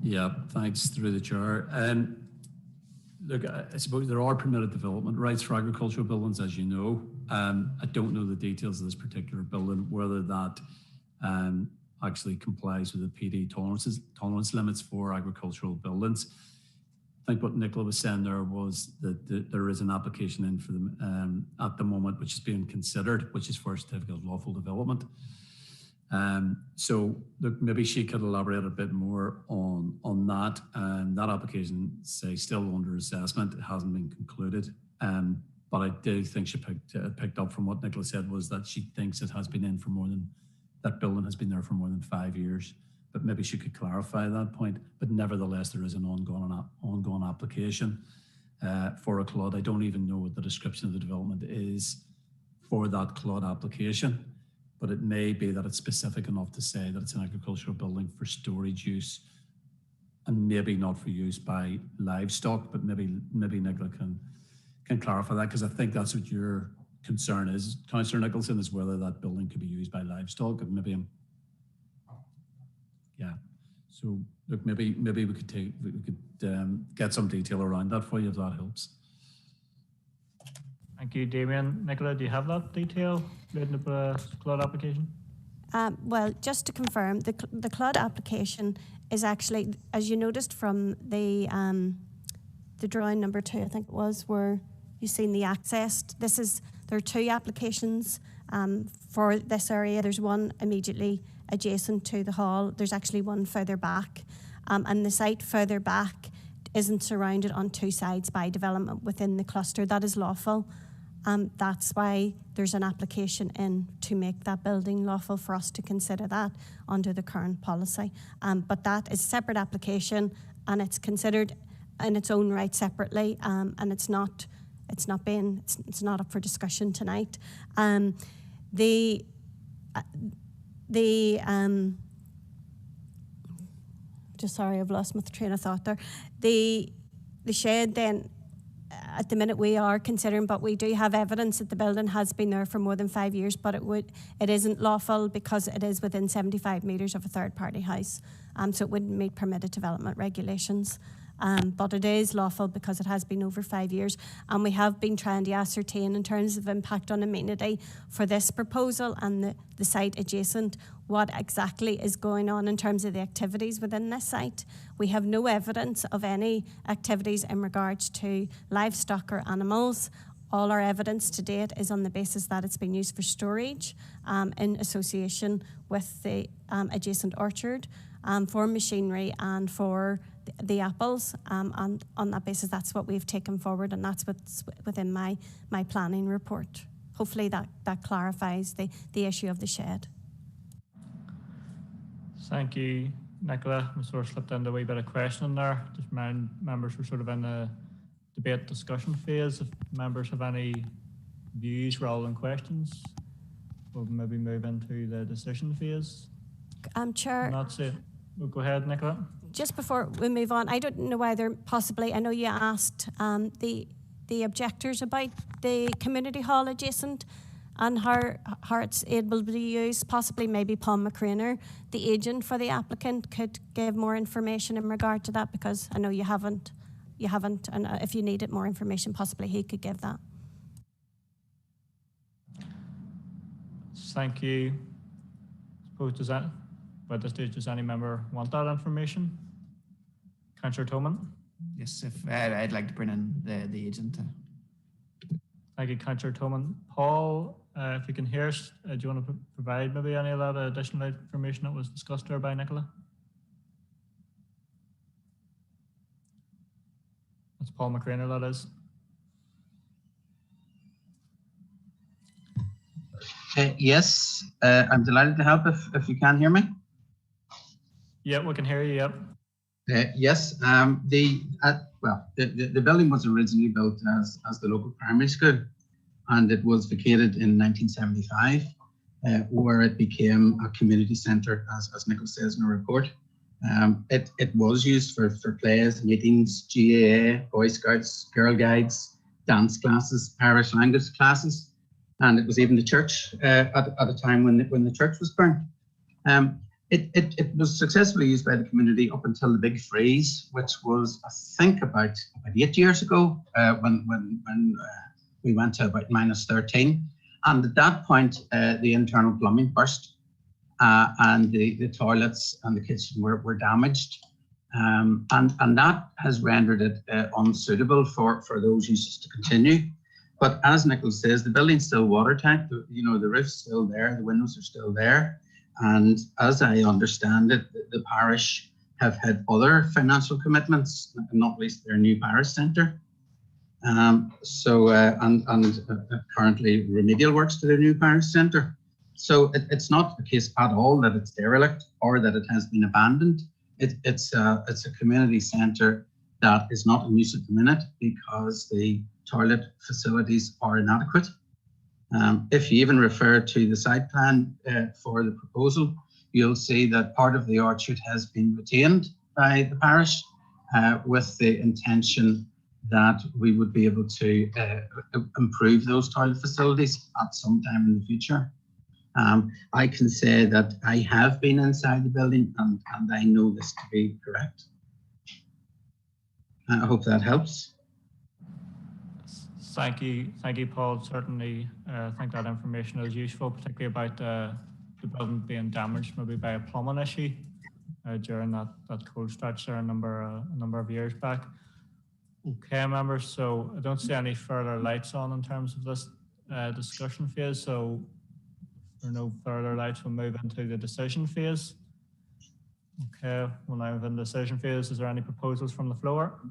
S5: Yeah, thanks through the Chair. Look, I suppose there are permitted development rights for agricultural buildings, as you know. I don't know the details of this particular building, whether that actually complies with the PD tolerance limits for agricultural buildings. I think what Nicola was saying there was that there is an application in for them at the moment, which is being considered, which is for a certificate of lawful development. So look, maybe she could elaborate a bit more on that. That application, say, still under assessment. It hasn't been concluded. But I do think she picked up from what Nicola said, was that she thinks it has been in for that building has been there for more than 5 years. But maybe she could clarify that point. But nevertheless, there is an ongoing application for a CLUD. I don't even know what the description of the development is for that CLUD application. But it may be that it's specific enough to say that it's an agricultural building for storage use, and maybe not for use by livestock. But maybe Nicola can clarify that, because I think that's what your concern is, Councillor Nicholson, is whether that building could be used by livestock. And maybe yeah. So look, maybe we could get some detail around that for you, if that helps.
S3: Thank you, Damien. Nicola, do you have that detail relating to the CLUD application?
S14: Well, just to confirm, the CLUD application is actually, as you noticed from the drawing number 2, I think it was, where you've seen the access. There are 2 applications for this area. There's one immediately adjacent to the hall. There's actually one further back, and the site further back isn't surrounded on 2 sides by development within the cluster. That is lawful. That's why there's an application in to make that building lawful for us to consider that under the current policy. But that is a separate application, and it's considered in its own right separately, and it's not up for discussion tonight. Just sorry, I've lost my train of thought there. The shed then, at the minute we are considering, but we do have evidence that the building has been there for more than 5 years, but it isn't lawful because it is within 75 metres of a third party house. So it wouldn't meet permitted development regulations. But it is lawful because it has been over 5 years, and we have been trying to ascertain in terms of impact on amenity for this proposal and the site adjacent what exactly is going on in terms of the activities within this site. We have no evidence of any activities in regards to livestock or animals. All our evidence to date is on the basis that it's been used for storage in association with the adjacent orchard, for machinery and for the apples, and on that basis that's what we've taken forward, and that's what's within my planning report. Hopefully that clarifies the issue of the shed.
S3: Thank you, Nicola. We sort of slipped into a wee bit of questioning there. Just members were sort of in the debate discussion phase. If members have any views rather than questions, we'll maybe move into the decision phase.
S14: Chair.
S3: That's it. We'll go ahead, Nicola.
S14: Just before we move on, I don't know whether possibly, I know you asked the objectors about the community hall adjacent and how it's able to be used. Possibly maybe Paul McCraner, the agent for the applicant, could give more information in regard to that, because I know you haven't, and if you needed more information, possibly he could give that.
S3: Thank you. Suppose by this stage, does any member want that information? Councillor Toman?
S13: Yes, if I'd like to bring in the agent.
S3: Thank you, Councillor Toman. Paul, if you can hear us, do you want to provide maybe any of that additional information that was discussed there by Nicola? That's Paul McCraner, that is.
S18: Yes, I'm delighted to help if you can hear me.
S3: Yeah, we can hear you, yep.
S18: Yes, the building was originally built as the local primary school, and it was vacated in 1975, where it became a community centre, as Nicola says in her report. It was used for plays, meetings, GAA, Boy Scouts, Girl Guides, dance classes, parish language classes, and it was even the church at a time when the church was burned. It was successfully used by the community up until the big freeze, which was, I think, about 8 years ago, when we went to about -13. And at that point, the internal plumbing burst, and the toilets and the kitchen were damaged. And that has rendered it unsuitable for those uses to continue. But as Nicola says, the building's still watertight. The roof's still there, the windows are still there. And as I understand it, the parish have had other financial commitments, not least their new parish centre. Currently remedial works to their new parish centre. So it's not the case at all that it's derelict or that it has been abandoned. It's a community centre that is not in use at the minute because the toilet facilities are inadequate. If you even refer to the site plan for the proposal, you'll see that part of the orchard has been retained by the parish with the intention that we would be able to improve those toilet facilities at some time in the future. I can say that I have been inside the building and I know this to be correct. I hope that helps.
S3: Thank you, Paul. Certainly, I think that information is useful, particularly about the building being damaged maybe by a plumbing issue during that cold stretch there a number of years back. Okay, members, so I don't see any further lights on in terms of this discussion phase, so if there are no further lights, we'll move into the decision phase. Okay, we'll now move into the decision phase. Is there any proposals from the floor?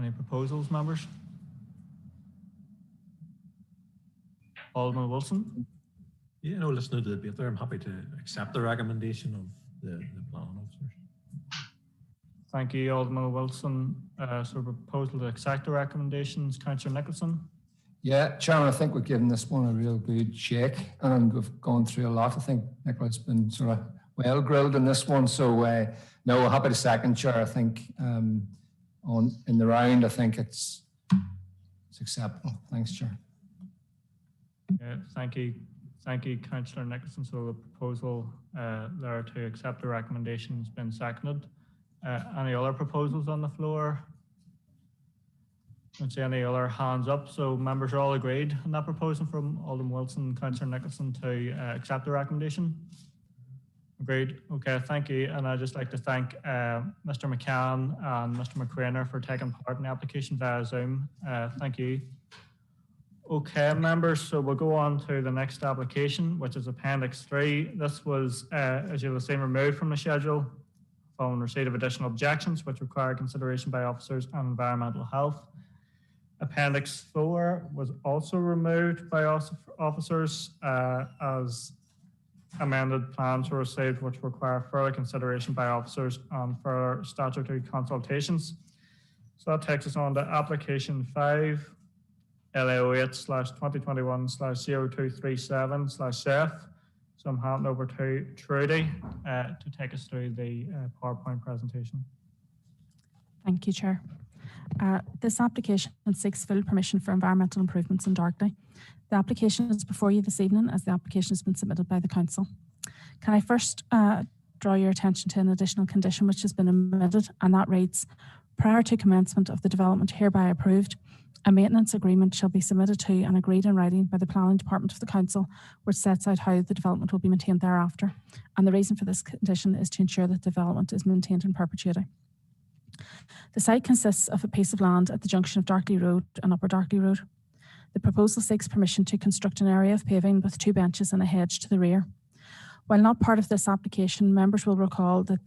S3: Any proposals, members? Alderman Wilson?
S19: Yeah, no, listening to the debate there, I'm happy to accept the recommendation of the planning officers.
S3: Thank you, Alderman Wilson. So proposal to accept the recommendations, Councillor Nicholson?
S9: Yeah, Chairman, I think we've given this one a real good shake and we've gone through a lot. I think Nicola's been sort of well grilled in this one. So no, happy to second, Chair. I think in the round, I think it's acceptable. Thanks, Chair.
S3: Yeah, thank you. Thank you, Councillor Nicholson. So the proposal there to accept the recommendation has been seconded. Any other proposals on the floor? I don't see any other hands up. So members are all agreed on that proposal from Alderman Wilson and Councillor Nicholson to accept the recommendation? Agreed. Okay, thank you. And I'd just like to thank Mr. McCann and Mr. McCrainer for taking part in the application via Zoom. Thank you. Okay, members, so we'll go on to the next application, which is Appendix 3. This was, as you'll have seen, removed from the schedule following receipt of additional objections, which require consideration by officers on environmental health. Appendix 4 was also removed by officers as amended plans were received, which require further consideration by officers and further statutory consultations. So that takes us on to Application 5. LAOH/2021/0237/Seth. So I'm handing over to Trudy to take us through the PowerPoint presentation.
S20: Thank you, Chair. This application seeks full permission for environmental improvements in Darkley. The application is before you this evening as the application has been submitted by the Council. Can I first draw your attention to an additional condition which has been omitted, and that reads, prior to commencement of the development hereby approved, a maintenance agreement shall be submitted to and agreed in writing by the Planning Department of the Council, which sets out how the development will be maintained thereafter. And the reason for this condition is to ensure that development is maintained in perpetuity. The site consists of a piece of land at the junction of Darkley Road and Upper Darkley Road. The proposal seeks permission to construct an area of paving with 2 benches and a hedge to the rear. While not part of this application, members will recall that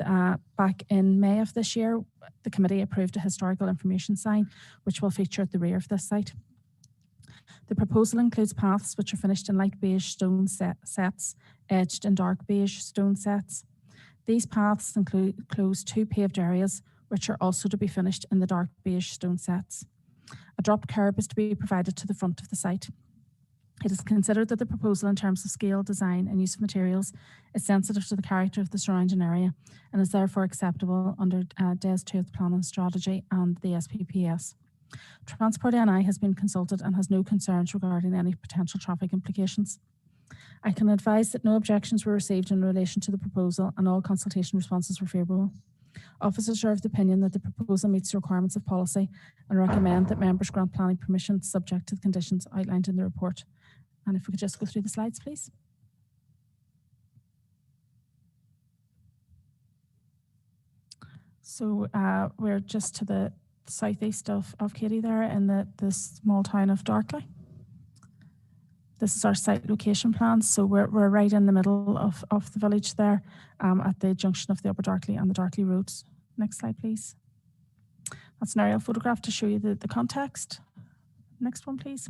S20: back in May of this year, the committee approved a historical information sign, which will feature at the rear of this site. The proposal includes paths which are finished in light beige stone sets, edged in dark beige stone sets. These paths enclose 2 paved areas, which are also to be finished in the dark beige stone sets. A drop curb is to be provided to the front of the site. It is considered that the proposal in terms of scale, design and use of materials is sensitive to the character of the surrounding area and is therefore acceptable under DES 2 of the Planning Strategy and the SPPS. Transport NI has been consulted and has no concerns regarding any potential traffic implications. I can advise that no objections were received in relation to the proposal and all consultation responses were favourable. Officers are of the opinion that the proposal meets the requirements of policy and recommend that members grant planning permission subject to the conditions outlined in the report. And if we could just go through the slides, please. So we're just to the southeast of Katie there in the small town of Darkley. This is our site location plan. So we're right in the middle of the village there at the junction of the Upper Darkley and the Darkley roads. Next slide, please. That's an aerial photograph to show you the context. Next one, please.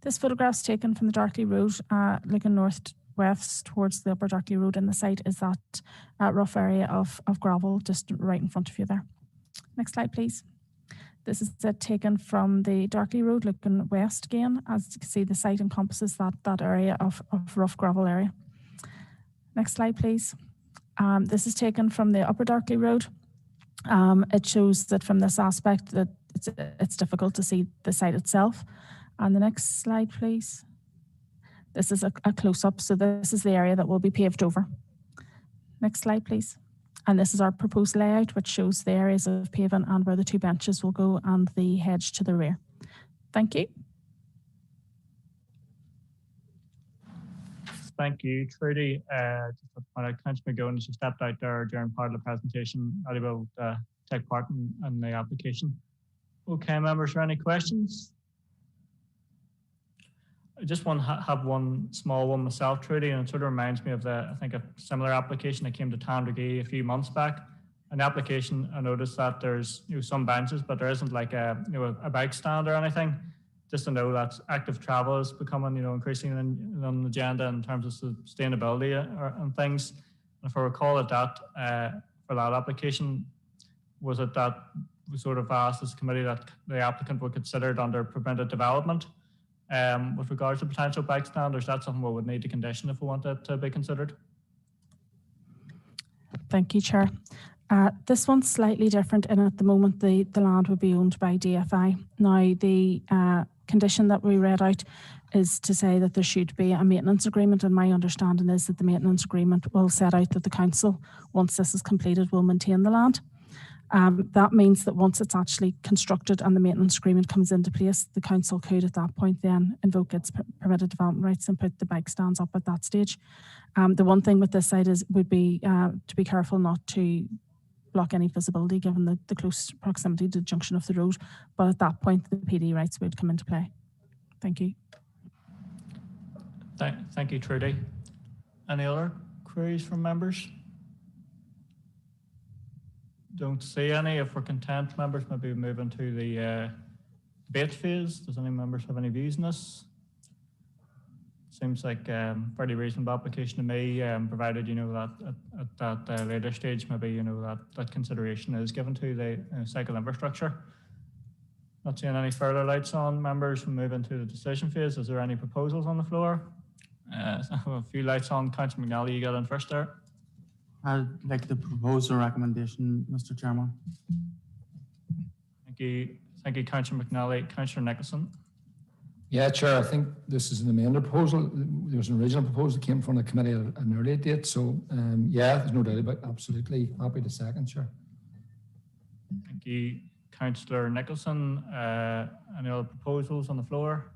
S20: This photograph is taken from the Darkley Road, looking northwest towards the Upper Darkley Road, and the site is that rough area of gravel just right in front of you there. Next slide, please. This is taken from the Darkley Road, looking west again. As you can see, the site encompasses that area of rough gravel area. Next slide, please. This is taken from the Upper Darkley Road. It shows that from this aspect that it's difficult to see the site itself. And the next slide, please. This is a close-up, so this is the area that will be paved over. Next slide, please. And this is our proposed layout, which shows the areas of paving and where the 2 benches will go and the hedge to the rear. Thank you.
S3: Thank you, Trudy. Just when Councillor McGowan, she stepped out there during part of the presentation, not able to take part in the application. Okay, members, are there any questions? I just have one small one myself, Trudy, and it sort of reminds me of I think a similar application that came to Tandragee a few months back. in the application, I noticed that there's some benches, but there isn't like a bike stand or anything. Just to know that active travel is becoming increasingly on the agenda in terms of sustainability and things. And if I recall it, that for that application, was it that we sort of asked as a committee that the applicant would consider it under permitted development with regards to potential bike stand, or is that something we would need to condition if we want it to be considered?
S20: Thank you, Chair. This one's slightly different, and at the moment the land would be owned by DFI. Now, the condition that we read out is to say that there should be a maintenance agreement, and my understanding is that the maintenance agreement will set out that the council, once this is completed, will maintain the land. That means that once it's actually constructed and the maintenance agreement comes into place, the council could at that point then invoke its permitted development rights and put the bike stands up at that stage. The one thing with this site would be to be careful not to block any visibility given the close proximity to the junction of the road, but at that point the PD rights would come into play. Thank you.
S3: Thank you, Trudy. Any other queries from members? Don't see any. If we're content, members, maybe move into the debate phase. Does any members have any views on this? Seems like fairly reasonable application to me, provided that at that later stage, maybe that consideration is given to the cycle infrastructure. Not seeing any further lights on, members. We move into the decision phase. Is there any proposals on the floor? A few lights on. Councillor McNally, you got in first there.
S16: I'd like to propose a recommendation, Mr. Chairman.
S3: Thank you, Councillor McNally. Councillor Nicholson.
S9: Yeah, Chair, I think this is an amended proposal. There was an original proposal that came from the committee at an earlier date. So, yeah, there's no doubt about it. Absolutely happy to second, Chair.
S3: Thank you, Councillor Nicholson. Any other proposals on the floor?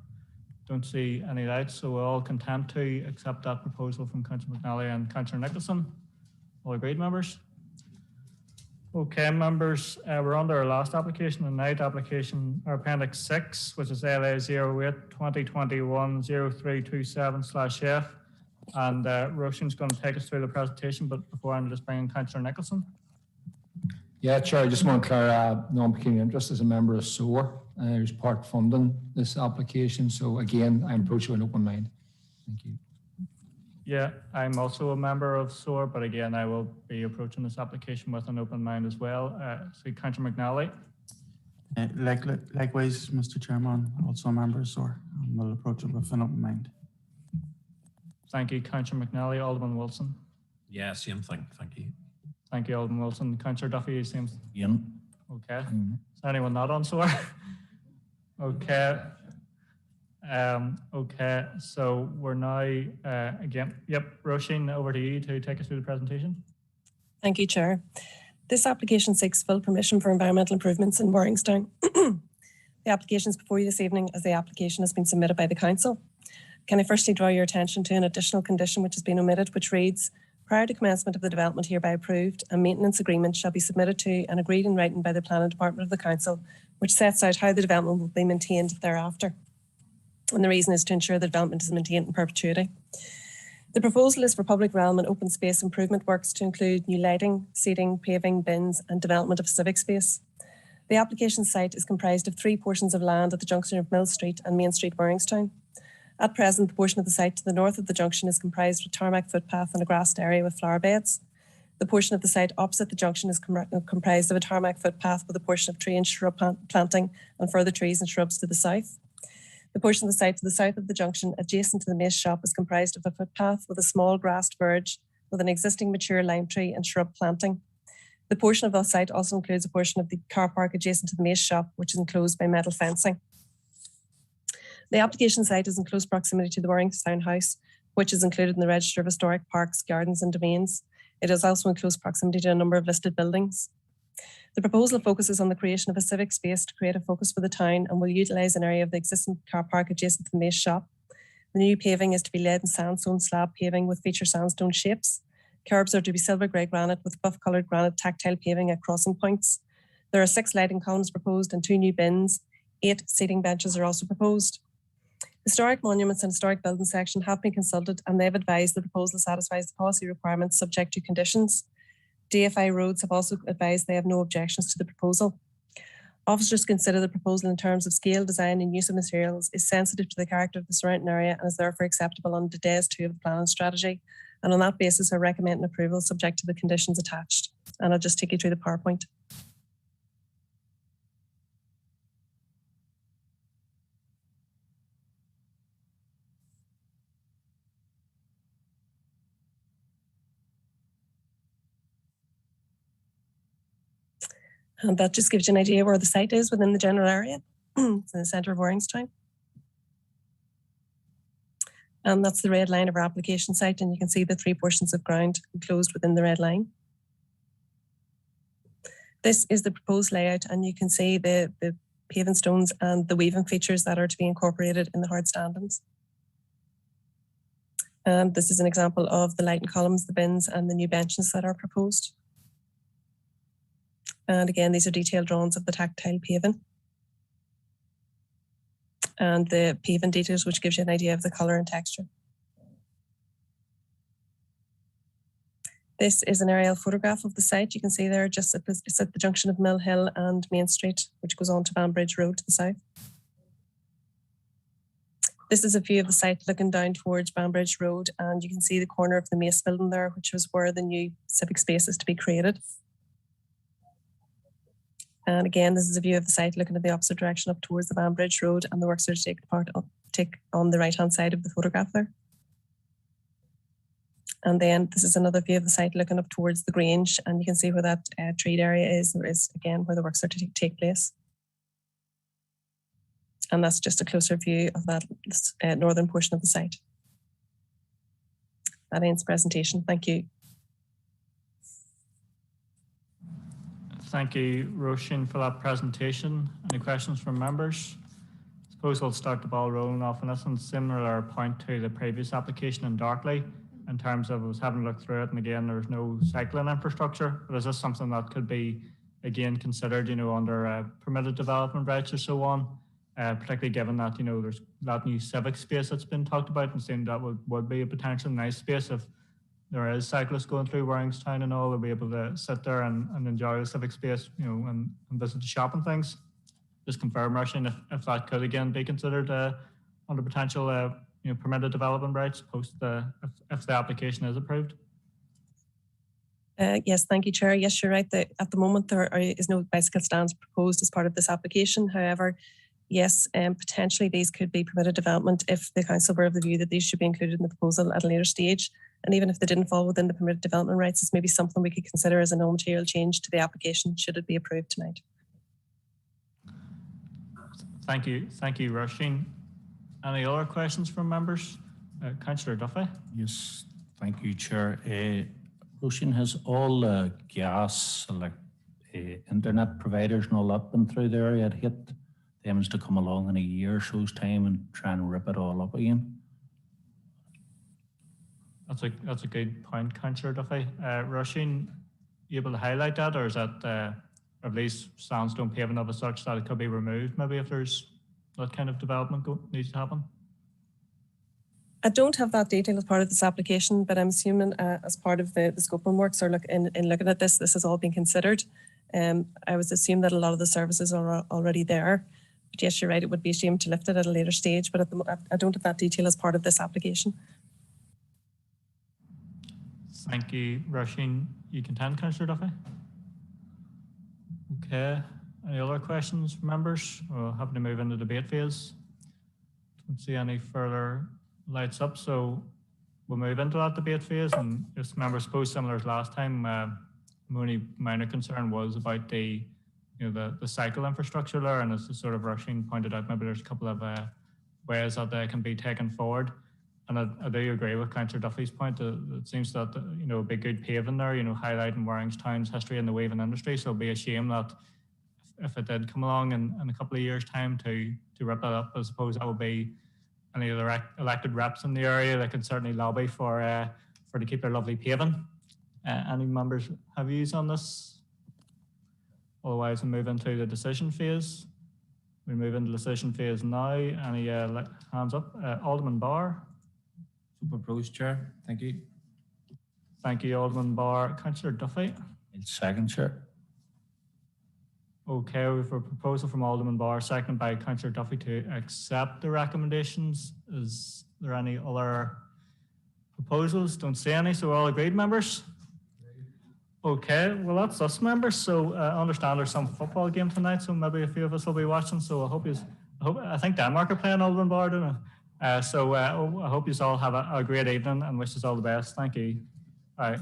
S3: Don't see any lights, so we're all content to accept that proposal from Councillor McNally and Councillor Nicholson. All agreed, members? Okay, members, we're on to our last application tonight, application or Appendix 6, which is LA 08 2021 0327/F. And Roshan's going to take us through the presentation, but before I'm just bringing Councillor Nicholson.
S9: Yeah, Chair, I just want to declare non-pecuniary interest as a member of SOAR, who's part funding this application. So again, I'm approaching with an open mind. Thank you.
S3: Yeah, I'm also a member of SOAR, but again, I will be approaching this application with an open mind as well. So, Councillor McNally.
S16: Likewise, Mr. Chairman, also a member of SOAR, and will approach it with an open mind.
S3: Thank you, Councillor McNally. Alderman Wilson.
S19: Yeah, same thing. Thank you.
S3: Thank you, Alderman Wilson. Councillor Duffy, seems.
S19: Yeah.
S3: Okay. Is anyone not on SOAR? Okay. Okay, so we're now again. Yep, Roisin, over to you to take us through the presentation.
S21: Thank you, Chair. This application seeks full permission for environmental improvements in Warringstown. The application is before you this evening as the application has been submitted by the Council. Can I firstly draw your attention to an additional condition which has been omitted, which reads, prior to commencement of the development hereby approved, a maintenance agreement shall be submitted to and agreed in writing by the Planning Department of the Council, which sets out how the development will be maintained thereafter. And the reason is to ensure the development is maintained in perpetuity. The proposal is for public realm and open space improvement works to include new lighting, seating, paving, bins and development of civic space. The application site is comprised of 3 portions of land at the junction of Mill Street and Main Street, Warringstown. At present, the portion of the site to the north of the junction is comprised of a tarmac footpath and a grassed area with flower beds. The portion of the site opposite the junction is comprised of a tarmac footpath with a portion of tree and shrub planting and further trees and shrubs to the south. The portion of the site to the south of the junction adjacent to the mace shop is comprised of a footpath with a small grassed verge with an existing mature lime tree and shrub planting. The portion of the site also includes a portion of the car park adjacent to the mace shop, which is enclosed by metal fencing. The application site is in close proximity to the Warringstown House, which is included in the Register of Historic Parks, Gardens and Domains. It is also in close proximity to a number of listed buildings. The proposal focuses on the creation of a civic space to create a focus for the town and will utilise an area of the existing car park adjacent to the mace shop. The new paving is to be laid in sandstone slab paving with feature sandstone shapes. Curbs are to be silver grey granite with buff coloured granite tactile paving at crossing points. There are 6 lighting columns proposed and 2 new bins. 8 seating benches are also proposed. Historic monuments and historic building section have been consulted and they've advised the proposal satisfies the policy requirements subject to conditions. DFI Roads have also advised they have no objections to the proposal. Officers consider the proposal in terms of scale, design and use of materials is sensitive to the character of the surrounding area and is therefore acceptable under Days 2 of the planning strategy. And on that basis, I recommend an approval subject to the conditions attached. And I'll just take you through the PowerPoint. And that just gives you an idea where the site is within the general area. It's in the centre of Warringstown. And that's the red line of our application site, and you can see the 3 portions of ground enclosed within the red line. This is the proposed layout, and you can see the paving stones and the weaving features that are to be incorporated in the hard standings. And this is an example of the lighting columns, the bins, and the new benches that are proposed. And again, these are detailed drawings of the tactile paving and the paving details, which gives you an idea of the colour and texture. This is an aerial photograph of the site. You can see there just it's at the junction of Mill Hill and Main Street, which goes on to Banbridge Road to the south. This is a view of the site looking down towards Banbridge Road, and you can see the corner of the Mace building there, which was where the new civic space is to be created. And again, this is a view of the site looking at the opposite direction up towards the Banbridge Road, and the works are to take on the right-hand side of the photograph there. And then this is another view of the site looking up towards the Grange, and you can see where that treed area is again where the works are to take place. And that's just a closer view of that northern portion of the site. That ends the presentation. Thank you.
S3: Thank you, Roisin, for that presentation. Any questions from members? I suppose we'll start the ball rolling off on this, and similar point to the previous application in Darkley, in terms of I was having a look through it, and again, there's no cycling infrastructure. But is this something that could be again considered, under permitted development rights or so on? Particularly given that there's that new civic space that's been talked about, and saying that would be a potential nice space if there is cyclists going through Warringstown and all, they'll be able to sit there and enjoy the civic space, and visit the shop and things. Just confirm, Roisin, if that could again be considered under potential permitted development rights post if the application is approved.
S21: Yes, thank you, Chair. Yes, you're right. At the moment there is no bicycle stands proposed as part of this application. However, yes, potentially these could be permitted development if the council were of the view that these should be included in the proposal at a later stage. And even if they didn't fall within the permitted development rights, it's maybe something we could consider as a non-material change to the application should it be approved tonight.
S3: Thank you, Roisin. Any other questions from members? Councillor Duffy.
S10: Yes, thank you, Chair. Roisin, has all gas, internet providers and all that been through the area? I'd hate them to come along in a year or so's time and try and rip it all up again.
S3: That's a good point, Councillor Duffy. Roisin, you able to highlight that, or is that at least sandstone paving of as such that it could be removed maybe if there's that kind of development needs to happen?
S21: I don't have that detail as part of this application, but I'm assuming as part of the scope and works or in looking at this has all been considered. I would assume that a lot of the services are already there. But yes, you're right, it would be a shame to lift it at a later stage, but I don't have that detail as part of this application.
S3: Thank you, Roisin. You content, Councillor Duffy? Okay. Any other questions from members? We're happy to move into the debate phase. Don't see any further lights up, so we'll move into that debate phase. And just members, suppose similar as last time, my only minor concern was about the cycle infrastructure there, and as the sort of Roisin pointed out, maybe there's a couple of ways that they can be taken forward. And I do agree with Councillor Duffy's point. It seems that a big good paving there, highlighting Warringstown's history in the weaving industry. So it'll be a shame that if it did come along in a couple of years' time to rip that up. I suppose that would be any of the elected reps in the area that can certainly lobby for to keep their lovely paving. Any members have views on this? Otherwise, we move into the decision phase. We move into decision phase now. Any hands up? Alderman Barr.
S11: Proposed, Chair. Thank you.
S3: Thank you, Alderman Barr. Councillor Duffy.
S10: Second, Chair.
S3: Okay, we have a proposal from Alderman Barr, seconded by Councillor Duffy to accept the recommendations. Is there any other proposals? Don't see any, so we're all agreed, members? Okay, well that's us, members. So I understand there's some football game tonight, so maybe a few of us will be watching. So I think Denmark are playing, Alderman Barr, don't I? I hope you all have a great evening and wish us all the best. Thank you. All right.